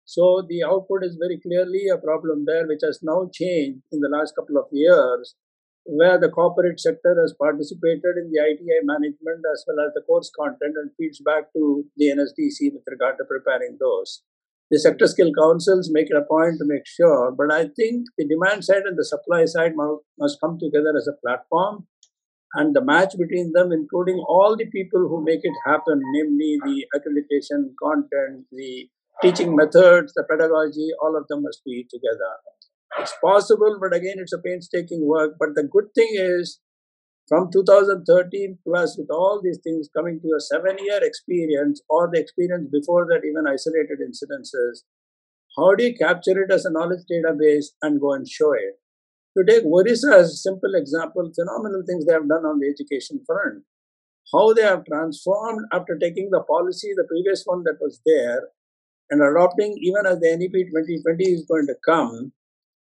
So the output is very clearly a problem there, which has now changed in the last couple of years, where the corporate sector has participated in the ITI management as well as the course content and feeds back to the NSDC with regard to preparing those. The sector skill councils make it a point to make sure, but I think the demand side and the supply side must come together as a platform, and the match between them, including all the people who make it happen, namely the accreditation, content, the teaching methods, the pedagogy, all of them must be together. It's possible, but again, it's a painstaking work. But the good thing is, from 2013 plus, with all these things coming to a 7-year experience, or the experience before that, even isolated incidences, how do you capture it as a knowledge database and go and show it? To take Orissa as a simple example, phenomenal things they have done on the education front. How they have transformed after taking the policy, the previous one that was there, and adopting, even as the NEP 2020 is going to come,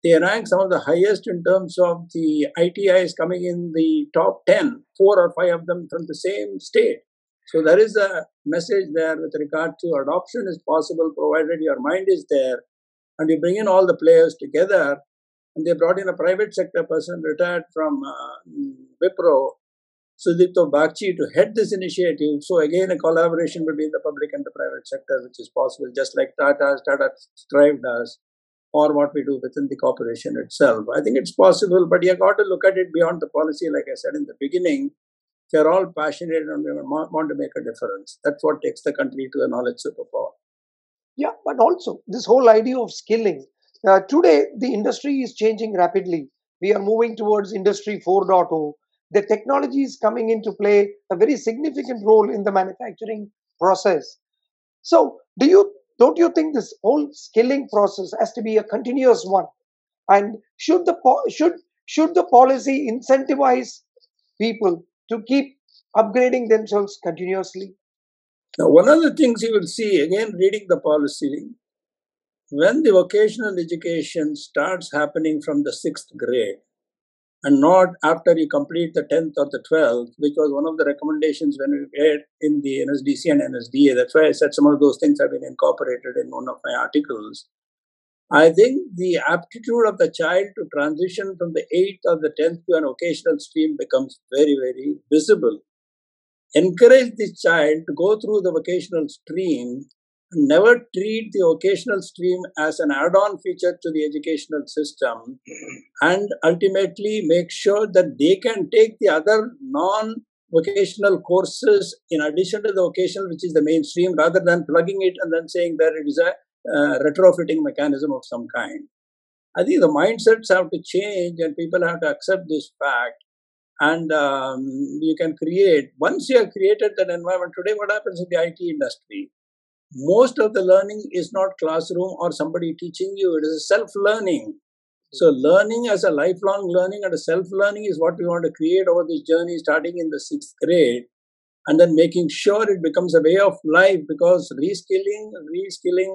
they rank some of the highest in terms of the ITIs coming in the top 10, 4 or 5 of them from the same state. So there is a message there with regard to adoption is possible, provided your mind is there, and you bring in all the players together. And they brought in a private sector person retired from Wipro, Sudipto Bagchi, to head this initiative. So again, a collaboration between the public and the private sector, which is possible, just like Tata Strive does, or what we do within the corporation itself. I think it's possible, but you have got to look at it beyond the policy. Like I said in the beginning, we're all passionate and we want to make a difference. That's what takes the country to a knowledge superpower. Yeah, but also this whole idea of skilling. Today, the industry is changing rapidly. We are moving towards Industry 4.0. The technology is coming into play a very significant role in the manufacturing process. So, don't you think this whole skilling process has to be a continuous one? And should the policy incentivize people to keep upgrading themselves continuously? Now, one of the things you will see, again, reading the policy, when the vocational education starts happening from the 6th grade, and not after you complete the 10th or the 12th, which was one of the recommendations when we read in the NSDC and NSDA. That's why I said some of those things have been incorporated in one of my articles. I think the aptitude of the child to transition from the 8th or the 10th to an vocational stream becomes very, very visible. Encourage the child to go through the vocational stream and never treat the vocational stream as an add-on feature to the educational system, and ultimately make sure that they can take the other non-vocational courses in addition to the vocational, which is the mainstream, rather than plugging it and then saying that it is a retrofitting mechanism of some kind. I think the mindsets have to change and people have to accept this fact. And you can create, once you have created that environment, today what happens in the IT industry? Most of the learning is not classroom or somebody teaching you, it is self-learning. So learning as a lifelong learning and a self-learning is what we want to create over this journey starting in the 6th grade, and then making sure it becomes a way of life, because reskilling,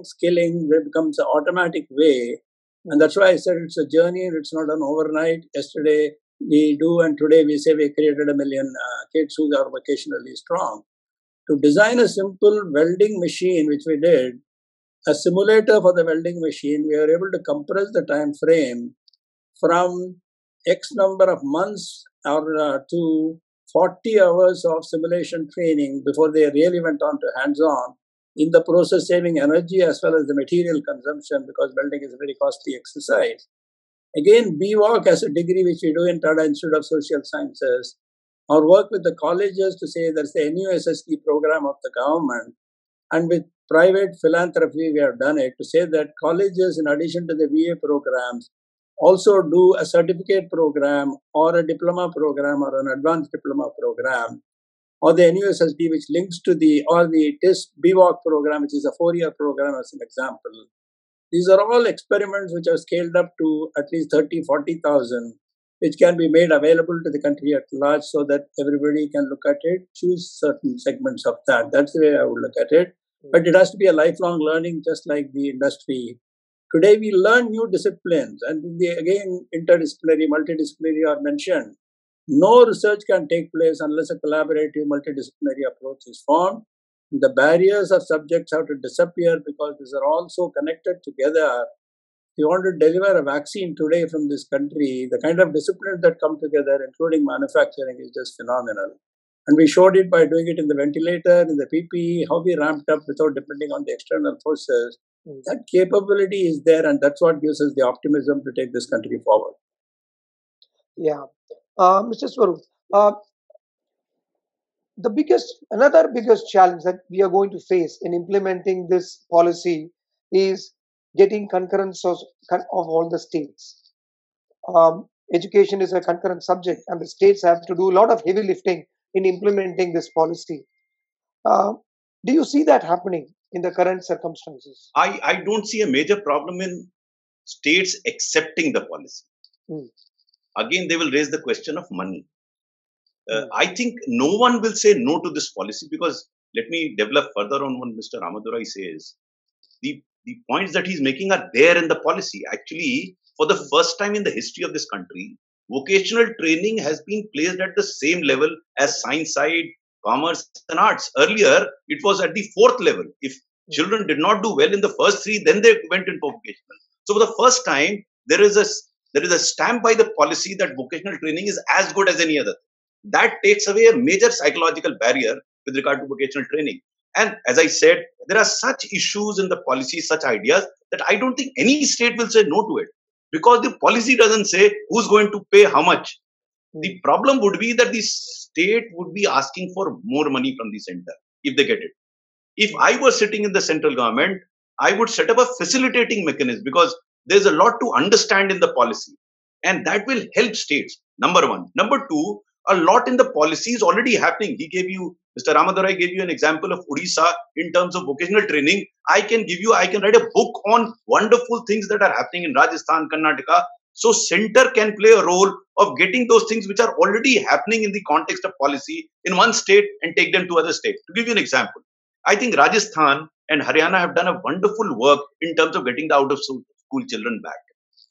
skilling becomes an automatic way. And that's why I said it's a journey and it's not an overnight. Yesterday, we do, and today we say we created 1 million kids who are vocationally strong. To design a simple welding machine, which we did, a simulator for the welding machine, we were able to compress the time frame from X number of months or to 40 hours of simulation training before they really went on to hands-on, in the process saving energy as well as the material consumption, because welding is a very costly exercise. Again, BWalk as a degree which we do in Tata Institute of Social Sciences, or work with the colleges to say there's the NUSSD program of the government, and with private philanthropy we have done it to say that colleges, in addition to the VA programs, also do a certificate program or a diploma program or an advanced diploma program, or the NUSSD which links to the TIS BWalk program, which is a 4-year program as an example. These are all experiments which are scaled up to at least 30,000-40,000, which can be made available to the country at large so that everybody can look at it, choose certain segments of that. That's the way I would look at it. But it has to be a lifelong learning, just like the industry. Today we learn new disciplines, and again, interdisciplinary, multidisciplinary are mentioned. No research can take place unless a collaborative multidisciplinary approach is formed. The barriers of subjects have to disappear because these are all so connected together. If you want to deliver a vaccine today from this country, the kind of disciplines that come together, including manufacturing, is just phenomenal. And we showed it by doing it in the ventilator, in the PPE, how we ramped up without depending on the external forces. That capability is there, and that's what gives us the optimism to take this country forward. Yeah. Mr. Swarup, another biggest challenge that we are going to face in implementing this policy is getting concurrence of all the states. Education is a concurrent subject, and the states have to do a lot of heavy lifting in implementing this policy. Do you see that happening in the current circumstances? I don't see a major problem in states accepting the policy. Again, they will raise the question of money. I think no one will say no to this policy, because let me develop further on what Mr. Ramadurai says. The points that he's making are there in the policy. Actually, for the first time in the history of this country, vocational training has been placed at the same level as science side, commerce and arts. Earlier, it was at the 4th level. If children did not do well in the first 3, then they went into vocational. So for the first time, there is a stamp by the policy that vocational training is as good as any other. That takes away a major psychological barrier with regard to vocational training. And as I said, there are such issues in the policy, such ideas, that I don't think any state will say no to it, because the policy doesn't say who's going to pay how much. The problem would be that the state would be asking for more money from the center if they get it. If I was sitting in the central government, I would set up a facilitating mechanism, because there's a lot to understand in the policy, and that will help states. Number one. Number two, a lot in the policy is already happening. Mr. Ramadurai gave you an example of Odisha in terms of vocational training. I can write a book on wonderful things that are happening in Rajasthan, Karnataka. So center can play a role of getting those things which are already happening in the context of policy in one state and take them to other states. To give you an example, I think Rajasthan and Haryana have done a wonderful work in terms of getting the out of school children back.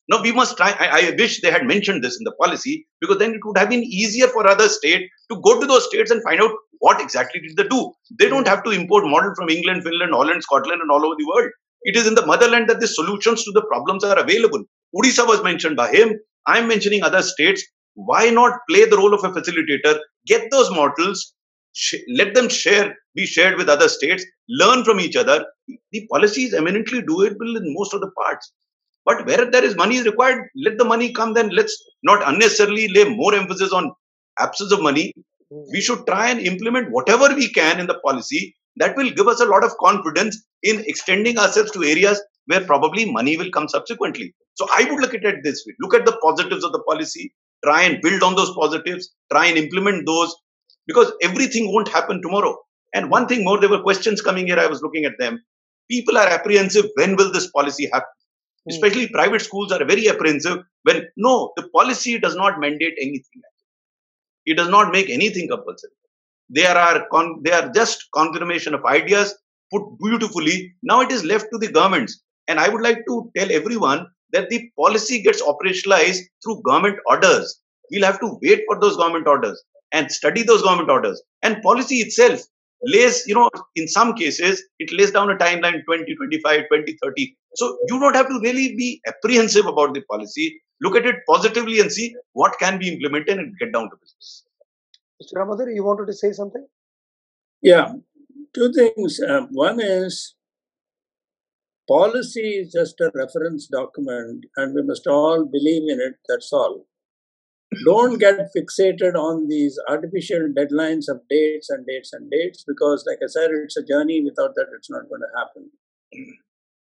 Now, we must try. I wish they had mentioned this in the policy, because then it would have been easier for other states to go to those states and find out what exactly did they do. They don't have to import model from England, Finland, Holland, Scotland, and all over the world. It is in the motherland that the solutions to the problems are available. Odisha was mentioned by him. I'm mentioning other states. Why not play the role of a facilitator? Get those models, let them be shared with other states, learn from each other. The policy is eminently doable in most of the parts. But where there is money is required, let the money come. Then let's not unnecessarily lay more emphasis on absence of money. We should try and implement whatever we can in the policy that will give us a lot of confidence in extending ourselves to areas where probably money will come subsequently. So I would look at it this way. Look at the positives of the policy, try and build on those positives, try and implement those, because everything won't happen tomorrow. And one thing more, there were questions coming here, I was looking at them. People are apprehensive, when will this policy happen? Especially private schools are very apprehensive when, no, the policy does not mandate anything. It does not make anything compulsory. They are just confirmation of ideas put beautifully. Now it is left to the governments. And I would like to tell everyone that the policy gets operationalized through government orders. We'll have to wait for those government orders and study those government orders. And policy itself lays, in some cases, it lays down a timeline 2025, 2030. So you don't have to really be apprehensive about the policy. Look at it positively and see what can be implemented and get down to business. Mr. Ramadhar, you wanted to say something? Yeah, two things. One is policy is just a reference document and we must all believe in it, that's all. Don't get fixated on these artificial deadlines of dates and dates and dates because, like I said, it's a journey. Without that, it's not going to happen.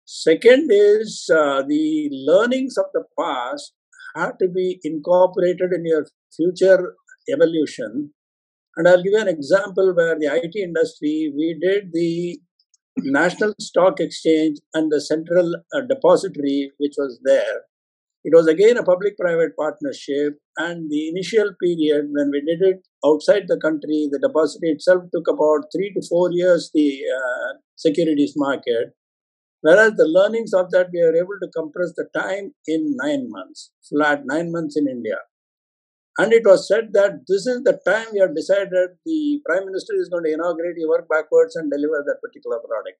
Second is the learnings of the past have to be incorporated in your future evolution. And I'll give you an example where the IT industry, we did the National Stock Exchange and the Central Depository, which was there. It was again a public-private partnership, and the initial period when we did it outside the country, the depository itself took about 3 to 4 years, the securities market, whereas the learnings of that, we were able to compress the time in 9 months, flat 9 months in India. And it was said that this is the time we have decided the Prime Minister is going to inaugurate, you work backwards and deliver that particular product.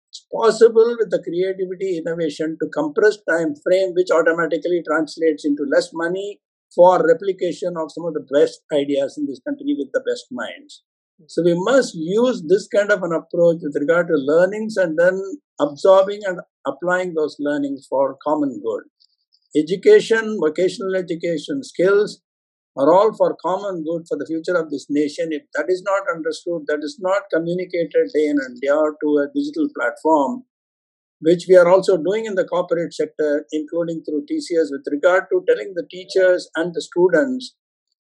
It's possible with the creativity, innovation to compress time frame, which automatically translates into less money for replication of some of the best ideas in this country with the best minds. So we must use this kind of an approach with regard to learnings and then absorbing and applying those learnings for common good. Education, vocational education, skills are all for common good for the future of this nation. If that is not understood, that is not communicated day in and day out to a digital platform, which we are also doing in the corporate sector, including through TCS, with regard to telling the teachers and the students,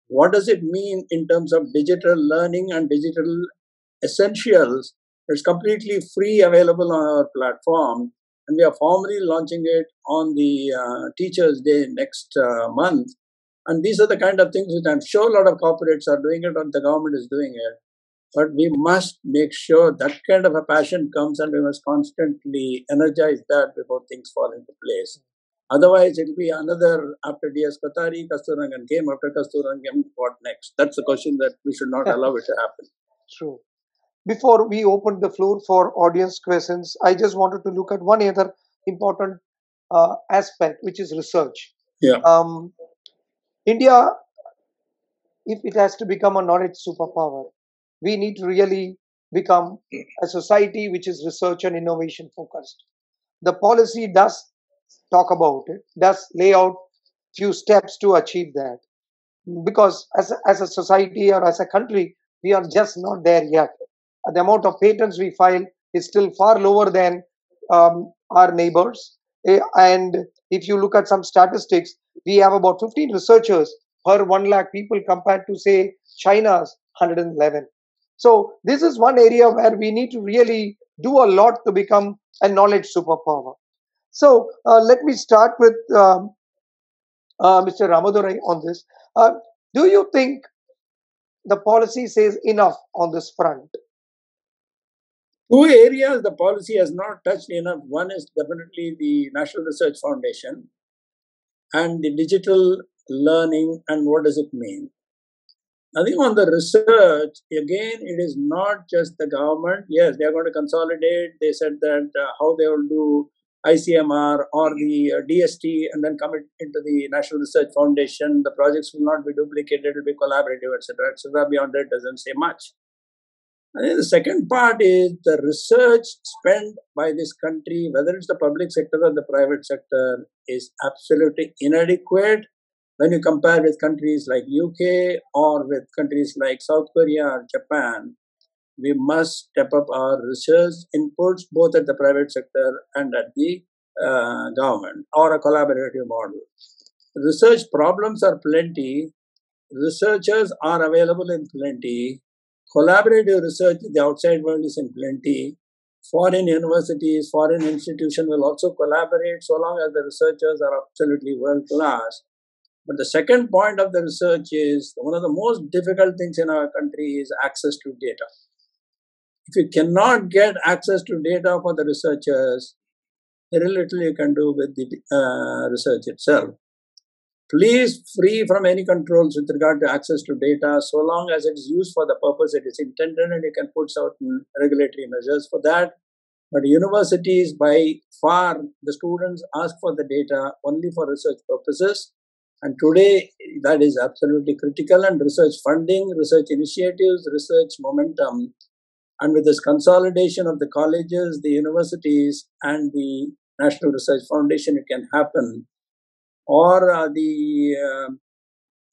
what does it mean in terms of digital learning and digital essentials? It's completely free, available on our platform. And we are formally launching it on the Teachers' Day next month. And these are the kind of things which I'm sure a lot of corporates are doing it or the government is doing it. But we must make sure that kind of a passion comes and we must constantly energize that before things fall into place. Otherwise, it will be another after DS Qatari, Kasturangan came, after Kasturangan, what next? That's the question that we should not allow it to happen. True. Before we open the floor for audience questions, I just wanted to look at one other important aspect, which is research. Yeah. India, if it has to become a knowledge superpower, we need to really become a society which is research and innovation focused. The policy does talk about it, does lay out few steps to achieve that. Because as a society or as a country, we are just not there yet. The amount of patents we file is still far lower than our neighbors. And if you look at some statistics, we have about 15 researchers per 1 lakh people compared to, say, China's 111. So this is one area where we need to really do a lot to become a knowledge superpower. So let me start with Mr. Ramadurai on this. Do you think the policy says enough on this front? Two areas the policy has not touched enough. One is definitely the National Research Foundation and the digital learning and what does it mean. I think on the research, again, it is not just the government. Yes, they are going to consolidate. They said that how they will do ICMR or the DST and then come into the National Research Foundation. The projects will not be duplicated, it will be collaborative, etc., etc. Beyond that, doesn't say much. I think the second part is the research spent by this country, whether it's the public sector or the private sector, is absolutely inadequate when you compare with countries like UK or with countries like South Korea or Japan. We must step up our research inputs both at the private sector and at the government, or a collaborative model. Research problems are plenty. Researchers are available in plenty. Collaborative research in the outside world is in plenty. Foreign universities, foreign institutions will also collaborate so long as the researchers are absolutely world class. But the second point of the research is one of the most difficult things in our country is access to data. If you cannot get access to data for the researchers, very little you can do with the research itself. Please free from any controls with regard to access to data, so long as it is used for the purpose it is intended, and you can put certain regulatory measures for that. But universities, by far, the students ask for the data only for research purposes. And today, that is absolutely critical. And research funding, research initiatives, research momentum, and with this consolidation of the colleges, the universities, and the National Research Foundation, it can happen. Or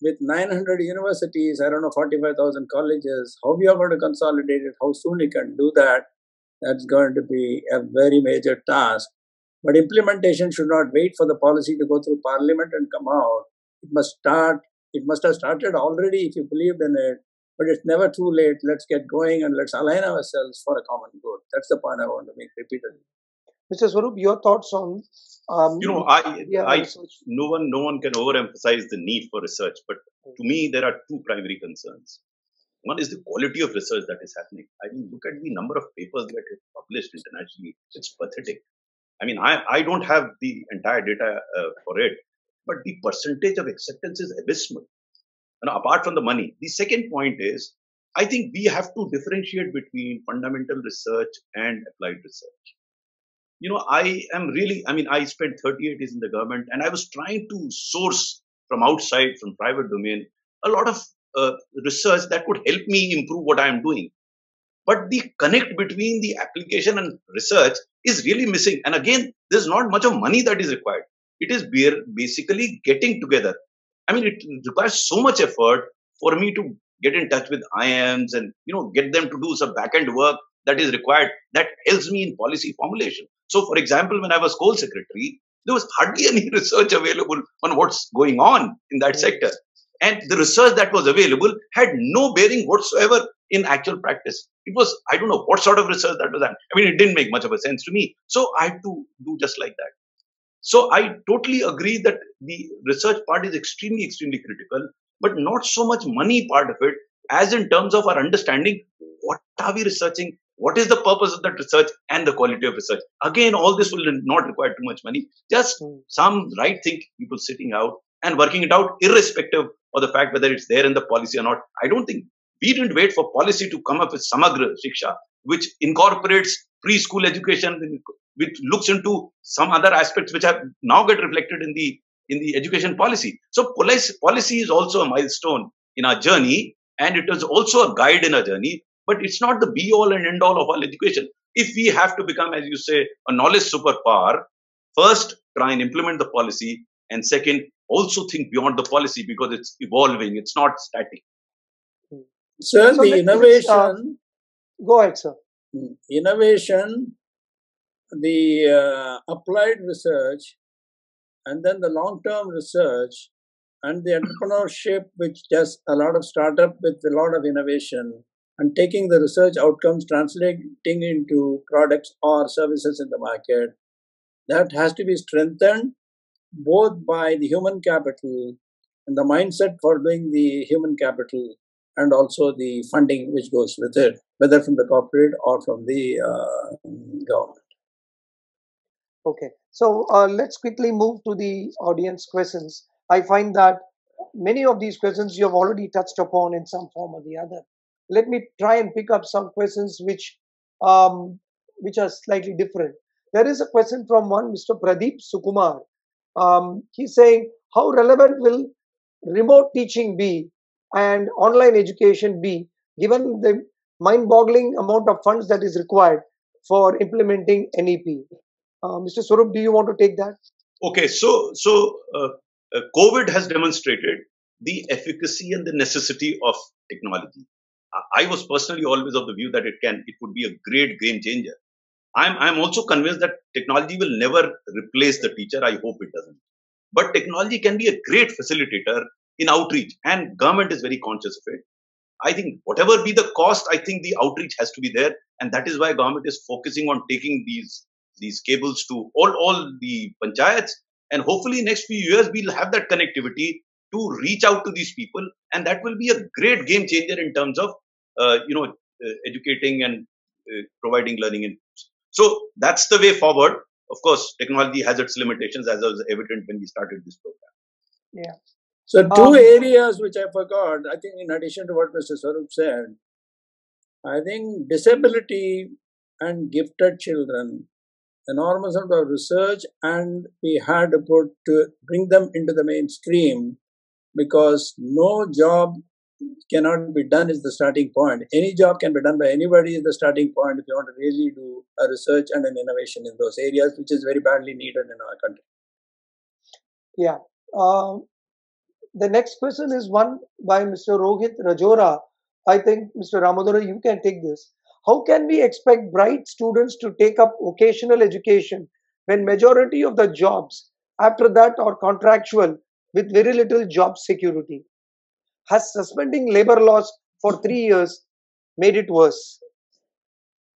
with 900 universities, I don't know, 45,000 colleges, how we are going to consolidate it, how soon we can do that, that's going to be a very major task. But implementation should not wait for the policy to go through Parliament and come out. It must have started already if you believed in it, but it's never too late. Let's get going and let's align ourselves for a common good. That's the point I want to make repeatedly. Mr. Swarup, your thoughts on no one can overemphasize the need for research, but to me there are two primary concerns. One is the quality of research that is happening. I mean, look at the number of papers that are published internationally. It's pathetic. I mean, I don't have the entire data for it, but the percentage of acceptance is abysmal. Apart from the money. The second point is, I think we have to differentiate between fundamental research and applied research. I spent 38 years in the government, and I was trying to source from outside, from private domain, a lot of research that could help me improve what I am doing. But the connect between the application and research is really missing. And again, there's not much of money that is required. It is basically getting together. I mean, it requires so much effort for me to get in touch with IIMs and, get them to do some back-end work that is required, that helps me in policy formulation. So, for example, when I was coal secretary, there was hardly any research available on what's going on in that sector. And the research that was available had no bearing whatsoever in actual practice. It was, I don't know what sort of research that was. I mean, it didn't make much of a sense to me. So I had to do just like that. So I totally agree that the research part is extremely, extremely critical, but not so much money part of it as in terms of our understanding what are we researching, what is the purpose of that research and the quality of research. Again, all this will not require too much money, just some right think people sitting out and working it out irrespective of the fact whether it's there in the policy or not. I don't think we didn't wait for policy to come up with Samagra Shiksha, which incorporates preschool education, which looks into some other aspects which have now get reflected in the education policy. So policy is also a milestone in our journey, and it is also a guide in our journey, but it's not the be all and end all of all education. If we have to become, as you say, a knowledge superpower, first try and implement the policy, and second, also think beyond the policy because it's evolving, it's not static. Sir, the innovation. Go ahead, sir. Innovation, the applied research, and then the long-term research, and the entrepreneurship, which does a lot of startup with a lot of innovation, and taking the research outcomes, translating into products or services in the market, that has to be strengthened both by the human capital and the mindset for doing the human capital, and also the funding which goes with it, whether from the corporate or from the government. Okay, so let's quickly move to the audience questions. I find that many of these questions you have already touched upon in some form or the other. Let me try and pick up some questions which are slightly different. There is a question from one Mr. Pradeep Sukumar. He's saying, how relevant will remote teaching be and online education be, given the mind-boggling amount of funds that is required for implementing NEP? Mr. Swarup, do you want to take that? Okay, so COVID has demonstrated the efficacy and the necessity of technology. I was personally always of the view that it would be a great game changer. I'm also convinced that technology will never replace the teacher. I hope it doesn't. But technology can be a great facilitator in outreach, and government is very conscious of it. I think whatever be the cost, I think the outreach has to be there, and that is why government is focusing on taking these cables to all the panchayats, and hopefully next few years we'll have that connectivity to reach out to these people, and that will be a great game changer in terms of educating and providing learning inputs. So that's the way forward. Of course, technology has its limitations, as was evident when we started this program. Yeah. So two areas which I forgot, I think in addition to what Mr. Swarup said, I think disability and gifted children, enormous amount of research, and we had to bring them into the mainstream because no job cannot be done is the starting point. Any job can be done by anybody is the starting point if you want to really do a research and an innovation in those areas, which is very badly needed in our country. Yeah. The next question is one by Mr. Rohit Rajora. I think, Mr. Ramadora, you can take this. How can we expect bright students to take up vocational education when majority of the jobs after that are contractual with very little job security? Has suspending labor laws for 3 years made it worse?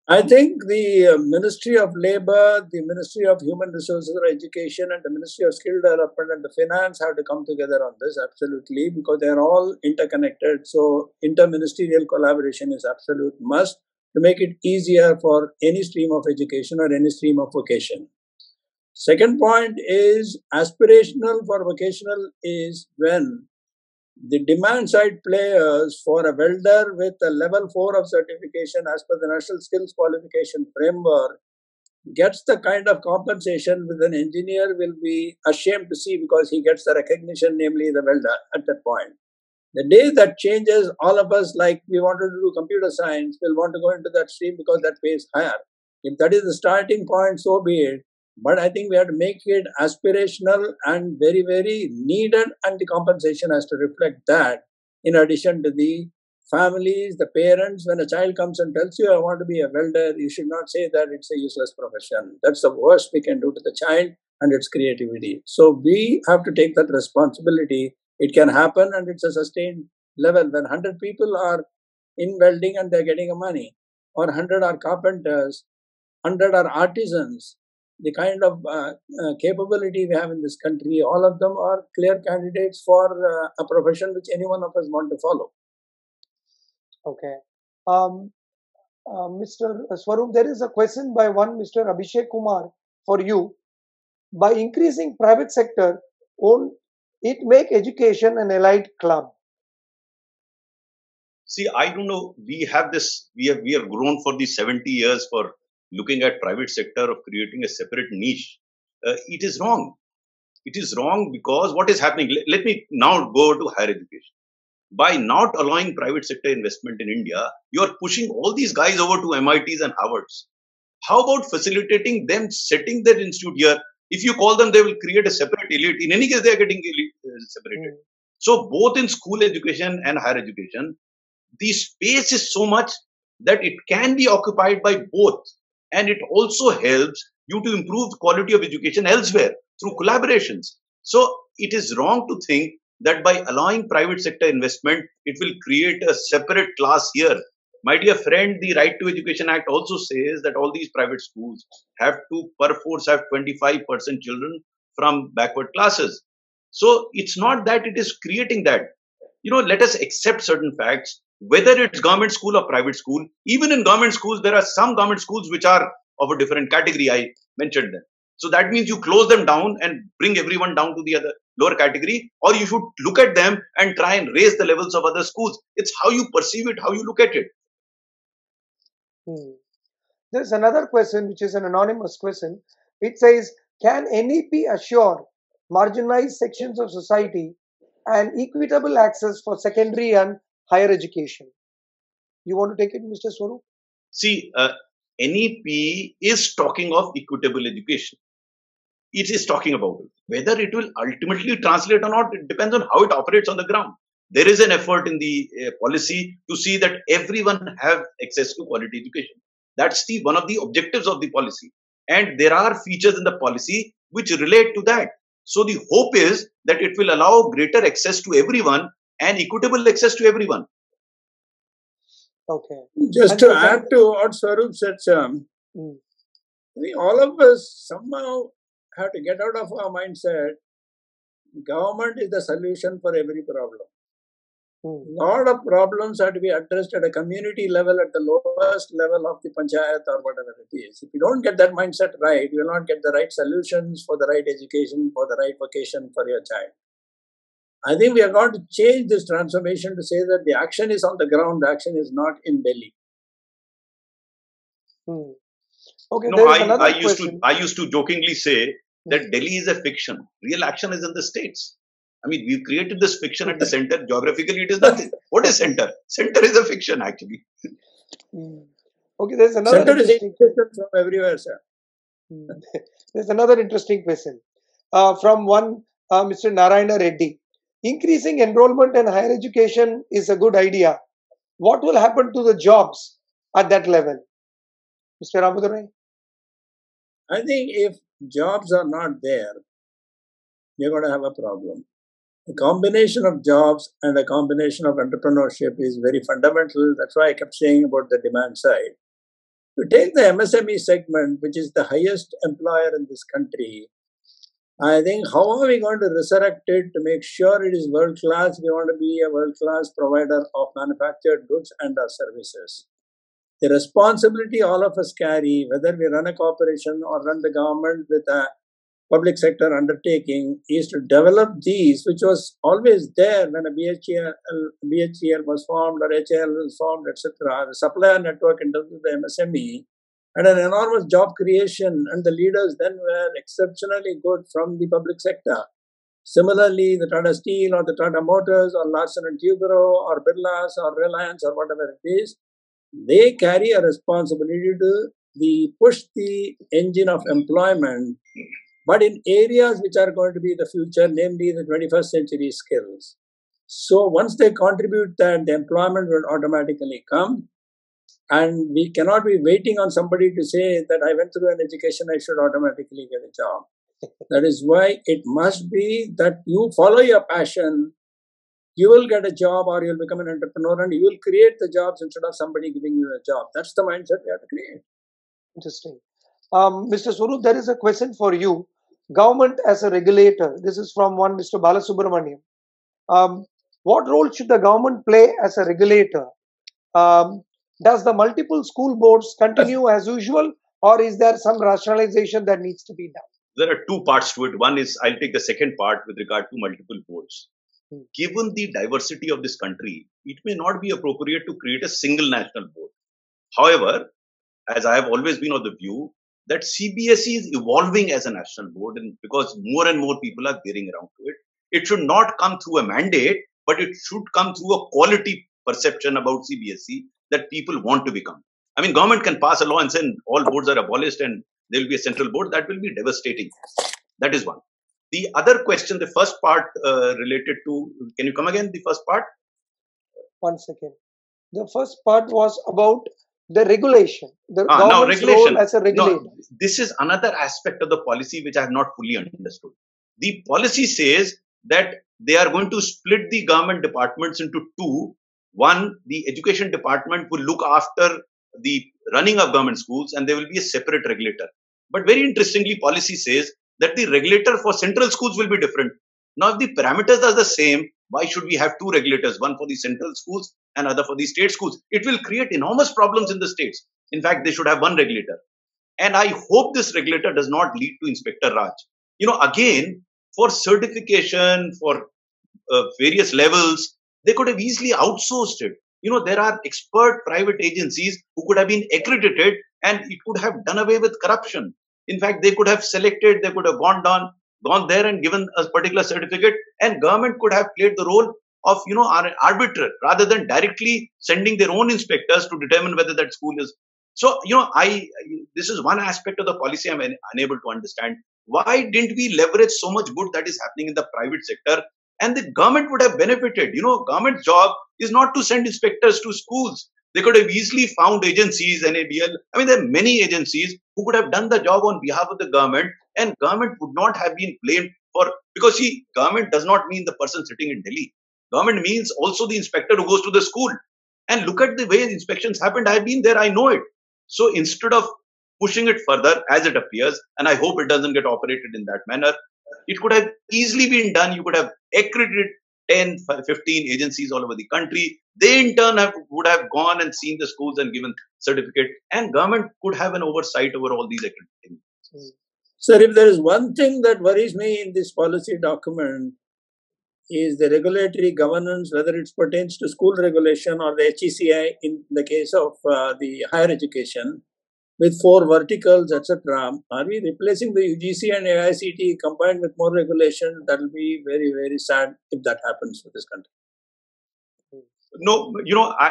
I think the Ministry of Labor, the Ministry of Human Resources or Education, and the Ministry of Skill Development and the Finance have to come together on this, absolutely, because they are all interconnected. So interministerial collaboration is absolute must to make it easier for any stream of education or any stream of vocation. Second point is aspirational for vocational is when the demand side players for a welder with a level 4 of certification as per the National Skills Qualification Framework gets the kind of compensation with an engineer will be ashamed to see because he gets the recognition, namely the welder at that point. The day that changes, all of us, like we wanted to do computer science, will want to go into that stream because that pays higher. If that is the starting point, so be it. But I think we have to make it aspirational and very, very needed, and the compensation has to reflect that. In addition to the families, the parents, when a child comes and tells you, I want to be a welder, you should not say that it's a useless profession. That's the worst we can do to the child and its creativity. So we have to take that responsibility. It can happen and it's a sustained level. When 100 people are in welding and they're getting money, or 100 are carpenters, 100 are artisans, the kind of capability we have in this country, all of them are clear candidates for a profession which any one of us want to follow. Okay. Mr. Swarup, there is a question by one Mr. Abhishek Kumar for you. By increasing private sector, won't it make education an elite club? See, I don't know. We have this. We have grown for these 70 years for looking at private sector of creating a separate niche. It is wrong. It is wrong because what is happening? Let me now go to higher education. By not allowing private sector investment in India, you are pushing all these guys over to MITs and Harvards. How about facilitating them setting their institute here? If you call them, they will create a separate elite. In any case, they are getting elite, separated. So both in school education and higher education, the space is so much that it can be occupied by both. And it also helps you to improve the quality of education elsewhere through collaborations. So it is wrong to think that by allowing private sector investment, it will create a separate class here. My dear friend, the Right to Education Act also says that all these private schools have to per force have 25% children from backward classes. So it's not that it is creating that. Let us accept certain facts, whether it's government school or private school. Even in government schools, there are some government schools which are of a different category. I mentioned them. So that means you close them down and bring everyone down to the other lower category, or you should look at them and try and raise the levels of other schools. It's how you perceive it, how you look at it. There's another question, which is an anonymous question. It says, can NEP assure marginalized sections of society and equitable access for secondary and higher education? You want to take it, Mr. Swarup? See, NEP is talking of equitable education. It is talking about it. Whether it will ultimately translate or not, it depends on how it operates on the ground. There is an effort in the policy to see that everyone have access to quality education. That's one of the objectives of the policy. And there are features in the policy which relate to that. So the hope is that it will allow greater access to everyone and equitable access to everyone. Okay. Just to add to what Swarup said, all of us somehow have to get out of our mindset. Government is the solution for every problem. A lot of problems have to be addressed at a community level, at the lowest level of the panchayat or whatever it is. If you don't get that mindset right, you will not get the right solutions for the right education, for the right vocation for your child. I think we are going to change this transformation to say that the action is on the ground, the action is not in Delhi. Okay, No, there is another question. I used to jokingly say that Delhi is a fiction. Real action is in the states. I mean, we've created this fiction at the center. Geographically, it is nothing. What is center? Center is a fiction, actually. Okay, there's another Center is interesting question from everywhere, sir. There's another interesting question from one Mr. Narayana Reddy. Increasing enrollment in higher education is a good idea. What will happen to the jobs at that level? Mr. Ramadurai? I think if jobs are not there, you're going to have a problem. A combination of jobs and a combination of entrepreneurship is very fundamental. That's why I kept saying about the demand side. To take the MSME segment, which is the highest employer in this country, I think how are we going to resurrect it to make sure it is world class? We want to be a world class provider of manufactured goods and our services. The responsibility all of us carry, whether we run a corporation or run the government with a public sector undertaking, is to develop these, which was always there when a BHEL was formed or HAL was formed, etc. The supplier network in terms of the MSME and an enormous job creation, and the leaders then were exceptionally good from the public sector. Similarly, the Tata Steel or the Tata Motors or Larsen & Toubro or Birlas or Reliance or whatever it is, they carry a responsibility to push the engine of employment, but in areas which are going to be the future, namely the 21st century skills. So once they contribute that, the employment will automatically come. And we cannot be waiting on somebody to say that I went through an education, I should automatically get a job. That is why it must be that you follow your passion, you will get a job or you'll become an entrepreneur and you will create the jobs instead of somebody giving you a job. That's the mindset we have to create. Interesting. Mr. Swarup, there is a question for you. Government as a regulator. This is from one Mr. Balasubramaniam. What role should the government play as a regulator? Does the multiple school boards continue as usual, or is there some rationalization that needs to be done? There are two parts to it. One is, I'll take the second part with regard to multiple boards. Given the diversity of this country, it may not be appropriate to create a single national board. However, as I have always been of the view that CBSE is evolving as a national board, and because more and more people are gearing around to it, it should not come through a mandate, but it should come through a quality perception about CBSE that people want to become. I mean, government can pass a law and say all boards are abolished and there will be a central board. That will be devastating. That is one. The other question, the first part related to, can you come again, the first part? 1 second. The first part was about the regulation. The government's role as a regulator. No, this is another aspect of the policy which I have not fully understood. The policy says that they are going to split the government departments into two. One, the education department will look after the running of government schools and there will be a separate regulator. But very interestingly, policy says that the regulator for central schools will be different. Now, if the parameters are the same, why should we have two regulators, one for the central schools and other for the state schools? It will create enormous problems in the states. In fact, they should have one regulator. And I hope this regulator does not lead to Inspector Raj. Again, for certification, for various levels, they could have easily outsourced it. There are expert private agencies who could have been accredited and it could have done away with corruption. In fact, they could have selected, they could have gone there and given a particular certificate, and government could have played the role of, an arbiter rather than directly sending their own inspectors to determine whether that school is. So, this is one aspect of the policy I'm unable to understand. Why didn't we leverage so much good that is happening in the private sector? And the government would have benefited. Government's job is not to send inspectors to schools. They could have easily found agencies, NABL. I mean, there are many agencies who could have done the job on behalf of the government, and government would not have been blamed for, because government does not mean the person sitting in Delhi. Government means also the inspector who goes to the school. And look at the way inspections happened. I've been there, I know it. So instead of pushing it further, as it appears, and I hope it doesn't get operated in that manner, it could have easily been done. You could have accredited 10, 15 agencies all over the country. They in turn would have gone and seen the schools and given certificate, and government could have an oversight over all these accreditations. Sir, if there is one thing that worries me in this policy document, is the regulatory governance, whether it pertains to school regulation or the HECI in the case of the higher education, with 4 verticals, etc. Are we replacing the UGC and AICT combined with more regulation? That will be very, very sad if that happens for this country. No,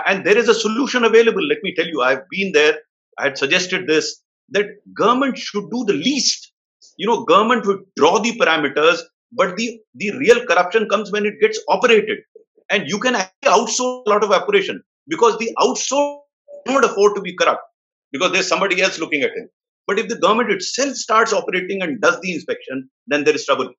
and there is a solution available. Let me tell you, I've been there. I had suggested this, that government should do the least. Government would draw the parameters, but the real corruption comes when it gets operated. And you can actually outsource a lot of operation, because the outsource cannot afford to be corrupt, because there's somebody else looking at him. But if the government itself starts operating and does the inspection, then there is trouble.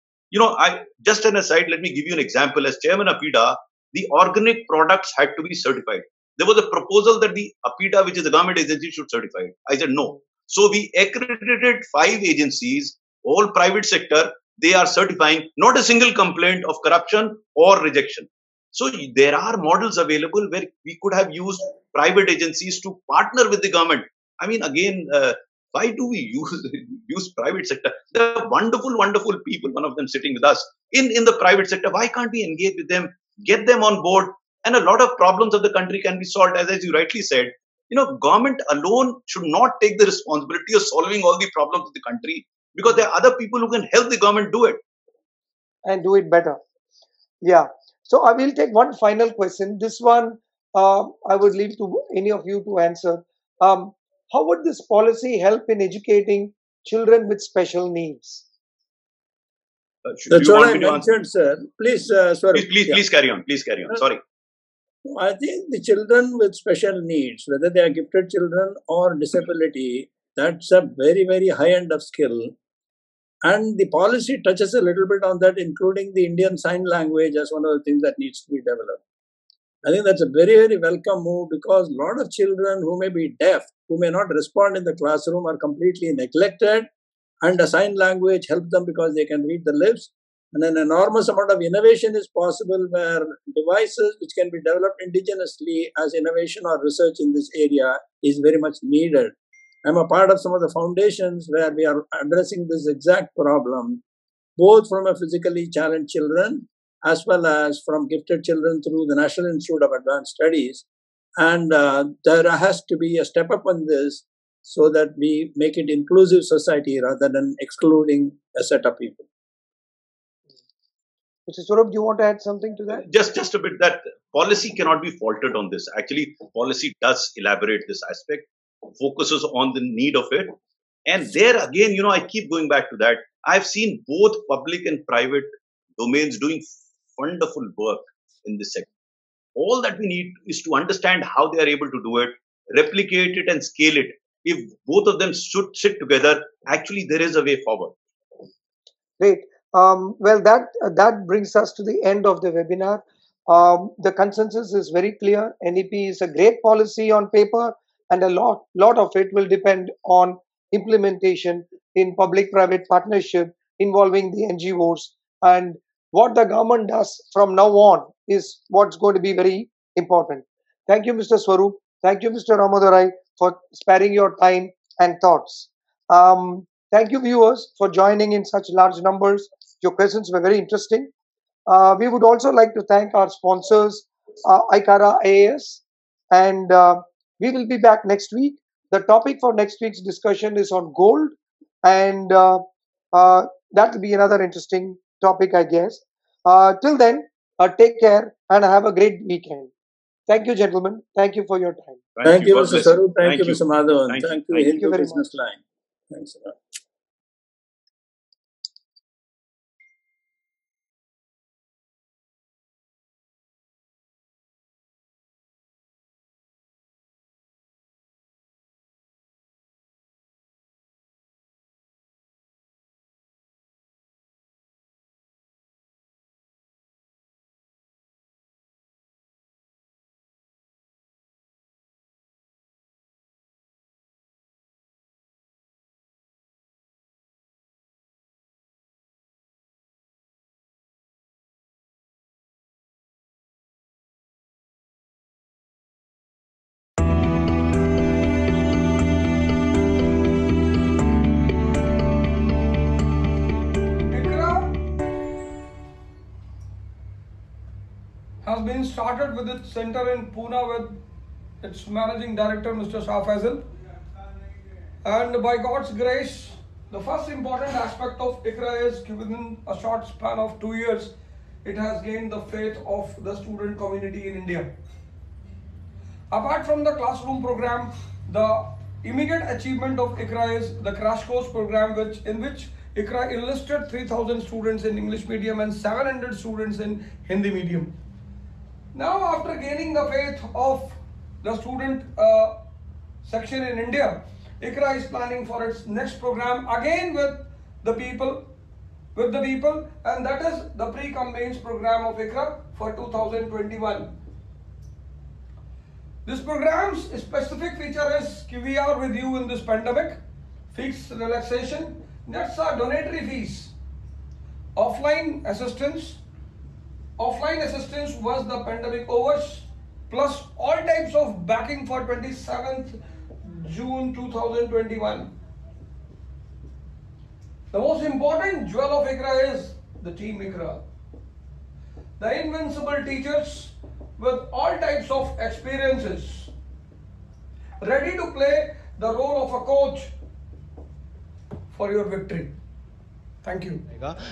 Just an aside, let me give you an example. As chairman of APIDA, the organic products had to be certified. There was a proposal that the APIDA, which is a government agency, should certify it. I said no. So we accredited 5 agencies, all private sector. They are certifying, not a single complaint of corruption or rejection. So there are models available where we could have used private agencies to partner with the government. I mean, again, why do we use private sector? There are wonderful, wonderful people, one of them sitting with us in the private sector. Why can't we engage with them, get them on board, and a lot of problems of the country can be solved? As you rightly said, government alone should not take the responsibility of solving all the problems of the country, because there are other people who can help the government do it. And do it better. Yeah. So I will take one final question. This one I would leave to any of you to answer. How would this policy help in educating children with special needs? That's what I mentioned, sir. Please, please carry on. Please carry on. Sorry. I think the children with special needs, whether they are gifted children or disability, that's a very, very high end of skill. And the policy touches a little bit on that, including the Indian Sign Language as one of the things that needs to be developed. I think that's a very, very welcome move, because a lot of children who may be deaf, who may not respond in the classroom, are completely neglected, and a sign language helps them because they can read the lips. And an enormous amount of innovation is possible, where devices which can be developed indigenously as innovation or research in this area is very much needed. I'm a part of some of the foundations where we are addressing this exact problem, both from a physically challenged children as well as from gifted children through the National Institute of Advanced Studies. And there has to be a step up on this so that we make it inclusive society rather than excluding a set of people. Mr. Swarup, do you want to add something to that? Just a bit. That policy cannot be faulted on this. Actually, policy does elaborate this aspect, focuses on the need of it. And there again, I keep going back to that. I've seen both public and private domains doing wonderful work in this sector. All that we need is to understand how they are able to do it, replicate it and scale it. If both of them should sit together, actually there is a way forward. Great. Well, that brings us to the end of the webinar. The consensus is very clear. NEP is a great policy on paper, and a lot of it will depend on implementation in public-private partnership involving the NGOs. And what the government does from now on is what's going to be very important. Thank you, Mr. Swarup. Thank you, Mr. Ramodarai, for sparing your time and thoughts. Thank you, viewers, for joining in such large numbers. Your questions were very interesting. We would also like to thank our sponsors, IQRA IAS, and we will be back next week. The topic for next week's discussion is on gold, and that will be another interesting topic, I guess. Till then, take care and have a great weekend. Thank you, gentlemen. Thank you for your time. Thank you, Mr. Swarup. Thank you, Mr. Madhavan. Thank you, Hindu Business Line. Thanks a lot. has been started with its center in Pune with its managing director Mr. Shah. And by God's grace, the first important aspect of IQRA is within a short span of 2 years, it has gained the faith of the student community in India. Apart from the classroom program, the immediate achievement of IQRA is the crash course program in which IQRA enlisted 3,000 students in English medium and 700 students in Hindi medium. Now, after gaining the faith of the student section in India, IQRA is planning for its next program again with the people, and that is the Pre Cum Mains program of IQRA for 2021. This program's specific feature is we are with you in this pandemic, fixed relaxation, that's our donatory fees, offline assistance was the pandemic overs, plus all types of backing for 27th June 2021. The most important jewel of IQRA is the team IQRA. The invincible teachers with all types of experiences, ready to play the role of a coach for your victory. Thank you.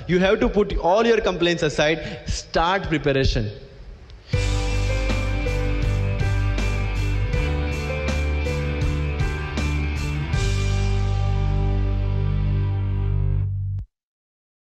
You have to put all your complaints aside, start preparation.